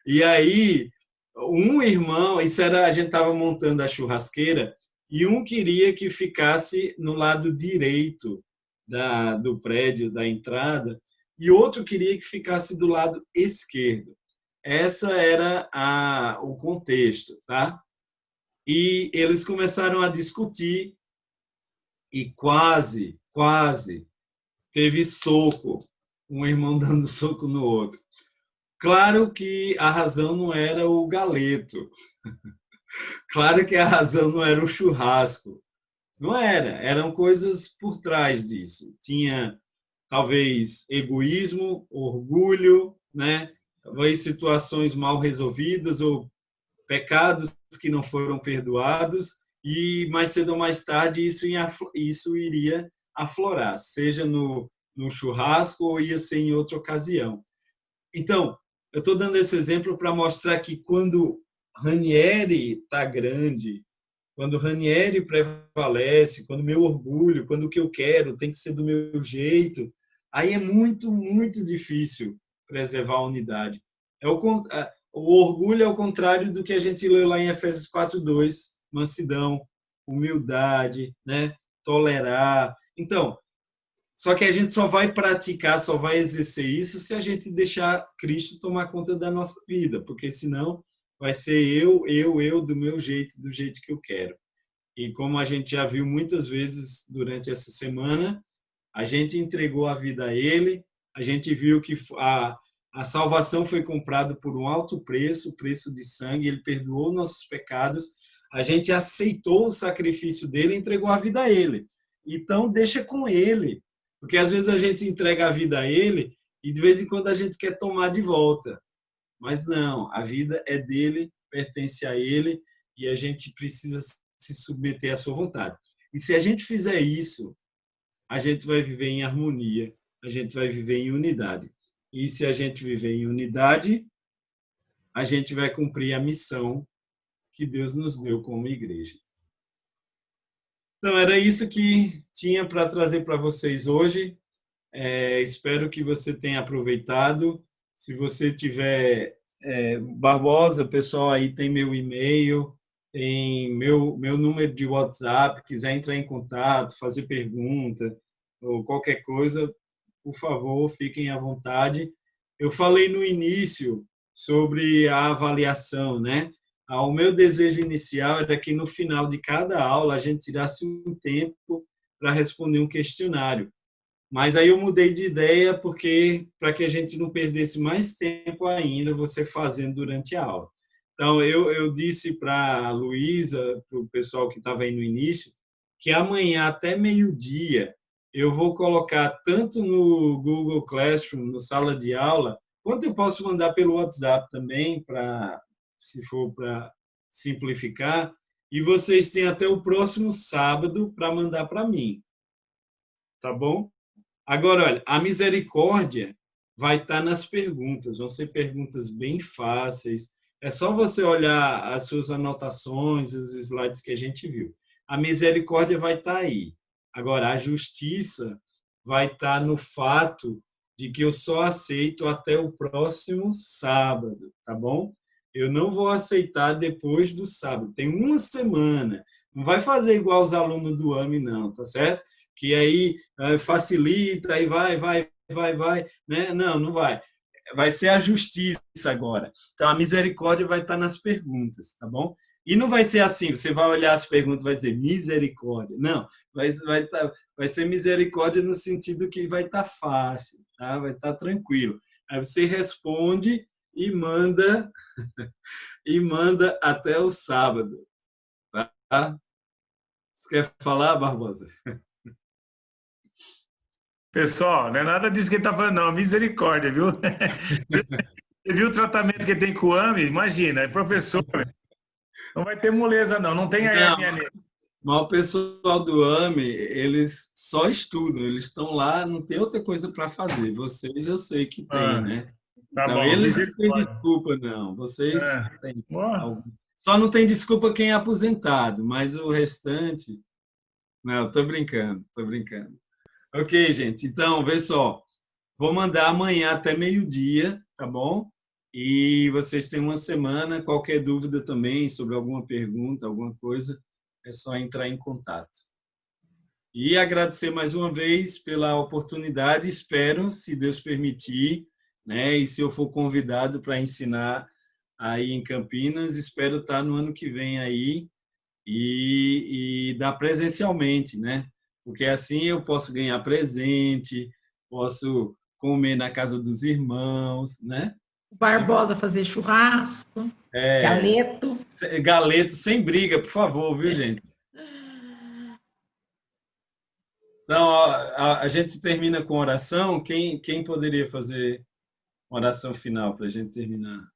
E aí, um irmão, a gente estava montando a churrasqueira e um queria que ficasse no lado direito do prédio, da entrada, e outro queria que ficasse do lado esquerdo. Essa era o contexto, tá? E eles começaram a discutir e quase teve soco, um irmão dando soco no outro. Claro que a razão não era o galeto. Claro que a razão não era o churrasco. Não era. Eram coisas por trás disso. Tinha, talvez, egoísmo, orgulho, né? Talvez situações mal resolvidas ou pecados que não foram perdoados e, mais cedo ou mais tarde, isso iria aflorar, seja no churrasco ou ia ser em outra ocasião. Então, eu estou dando esse exemplo para mostrar que quando Ranieri está grande, quando Ranieri prevalece, quando meu orgulho, quando o que eu quero tem que ser do meu jeito, aí é muito, muito difícil preservar a unidade. O orgulho é o contrário do que a gente leu lá em Efésios 4:2, mansidão, humildade, né? Tolerar. Então, só que a gente só vai praticar, só vai exercer isso se a gente deixar Cristo tomar conta da nossa vida, porque senão vai ser eu, do meu jeito, do jeito que eu quero. E como a gente já viu muitas vezes durante essa semana, a gente entregou a vida a Ele, a gente viu que a salvação foi comprada por um alto preço, preço de sangue, Ele perdoou nossos pecados, a gente aceitou o sacrifício dele e entregou a vida a Ele. Então, deixa com Ele. Porque às vezes a gente entrega a vida a Ele e de vez em quando a gente quer tomar de volta. Mas não, a vida é dele, pertence a Ele e a gente precisa se submeter à sua vontade. E se a gente fizer isso, a gente vai viver em harmonia, a gente vai viver em unidade. E se a gente viver em unidade, a gente vai cumprir a missão que Deus nos deu como igreja. Então, era isso que tinha para trazer para vocês hoje. Espero que você tenha aproveitado. Se você tiver Barbosa, pessoal, aí tem meu e-mail, tem meu número de WhatsApp, quiser entrar em contato, fazer pergunta ou qualquer coisa, por favor, fiquem à vontade. Eu falei no início sobre a avaliação, né? O meu desejo inicial era que no final de cada aula a gente tirasse um tempo para responder um questionário. Mas aí eu mudei de ideia para que a gente não perdesse mais tempo ainda você fazendo durante a aula. Então, eu disse para a Luísa, para o pessoal que estava aí no início, que amanhã até meio-dia eu vou colocar tanto no Google Classroom, no sala de aula, quanto eu posso mandar pelo WhatsApp também, se for para simplificar, e vocês têm até o próximo sábado para mandar para mim. Tá bom? Agora, olha, a misericórdia vai estar nas perguntas, vão ser perguntas bem fáceis. É só você olhar as suas anotações, os slides que a gente viu. A misericórdia vai estar aí. Agora, a justiça vai estar no fato de que eu só aceito até o próximo sábado, tá bom? Eu não vou aceitar depois do sábado. Tem uma semana. Não vai fazer igual os alunos do AME, não, tá certo? Que aí facilita, aí vai, né? Não vai. Vai ser a justiça agora. Então, a misericórdia vai estar nas perguntas, tá bom? E não vai ser assim, você vai olhar as perguntas e vai dizer misericórdia. Não, vai ser misericórdia no sentido que vai estar fácil, tá? Vai estar tranquilo. Aí você responde e manda até o sábado. Tá? Você quer falar, Barbosa? Pessoal, não é nada disso que ele está falando, não. Misericórdia, viu? Você viu o tratamento que ele tem com o AME? Imagina, é professor. Não vai ter moleza, não. Não tem hérnia nele. Mas o pessoal do AME, eles só estudam. Eles estão lá, não tem outra coisa para fazer. Vocês, eu sei que tem, né? Tá então, bom, eles não têm desculpa, não. Vocês têm. Só não tem desculpa quem é aposentado, mas o restante... Não, tô brincando, tô brincando. Ok, gente. Então, vê só. Vou mandar amanhã até meio-dia, tá bom? E vocês têm uma semana. Qualquer dúvida também sobre alguma pergunta, alguma coisa, é só entrar em contato. E agradecer mais uma vez pela oportunidade. Espero, se Deus permitir, né? E se eu for convidado para ensinar aí em Campinas, espero estar no ano que vem aí e dar presencialmente, né? Porque assim eu posso ganhar presente, posso comer na casa dos irmãos, né? O Barbosa fazer churrasco, galeto. Galeto sem briga, por favor, viu, gente? Então, a gente termina com oração. Quem poderia fazer uma oração final para a gente terminar?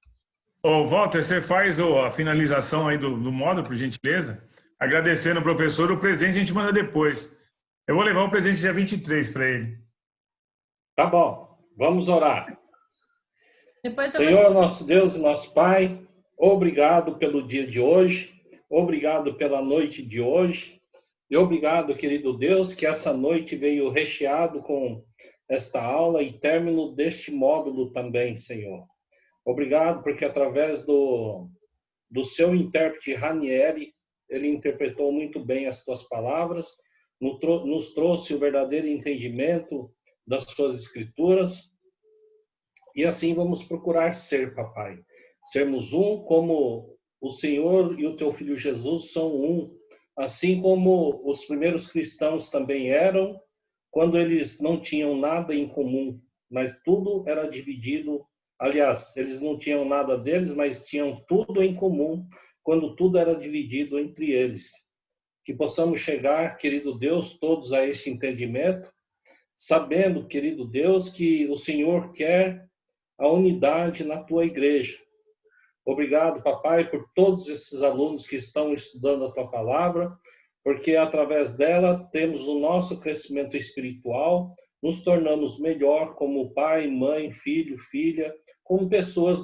Ô, Walter, você faz a finalização aí do módulo, por gentileza? Agradecendo ao professor, o presente a gente manda depois. Eu vou levar o presente dia 23 para ele. Tá bom, vamos orar. Depois Senhor, nosso Deus e nosso Pai, obrigado pelo dia de hoje, obrigado pela noite de hoje, e obrigado, querido Deus, que essa noite veio recheado com esta aula e término deste módulo também, Senhor. Obrigado porque através do seu intérprete Ranieri, ele interpretou muito bem as tuas palavras, nos trouxe o verdadeiro entendimento das suas escrituras, e assim vamos procurar ser, papai. Sermos um como o Senhor e o teu Filho Jesus são um, assim como os primeiros cristãos também eram, quando eles não tinham nada em comum, mas tudo era dividido. Aliás, eles não tinham nada deles, mas tinham tudo em comum, quando tudo era dividido entre eles. Que possamos chegar, querido Deus, todos a este entendimento, sabendo, querido Deus, que o Senhor quer a unidade na tua igreja. Obrigado, papai, por todos esses alunos que estão estudando a tua palavra, porque através dela temos o nosso crescimento espiritual, nos tornamos melhor como pai, mãe, filho, filha, como pessoas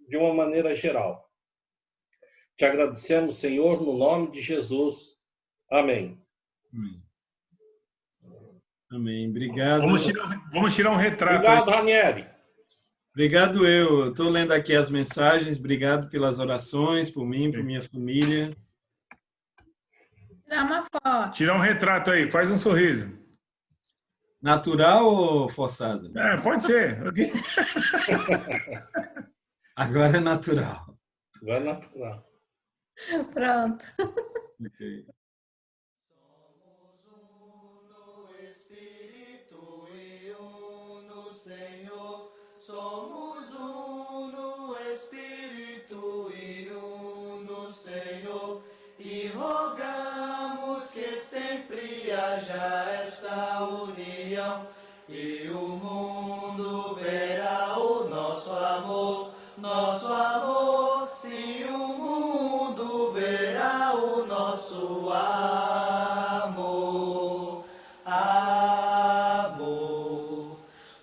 de uma maneira geral. Te agradecemos, Senhor, no nome de Jesus. Amém. Amém. Obrigado. Vamos tirar um retrato. Obrigado, Ranieri. Obrigado, eu. Estou lendo aqui as mensagens. Obrigado pelas orações, por mim, por minha família. tirar uma foto. Tirar um retrato aí, faz um sorriso. Natural ou forçado? Pode ser. Agora é natural. Agora é natural. Pronto. Okay. Somos um no Espírito e um no Senhor. Somos um no Espírito e um no Senhor. E rogamos que sempre haja essa união. E o mundo verá o nosso amor. Nosso amor, sim, o mundo verá o nosso amor. Amor,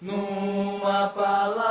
numa palavra.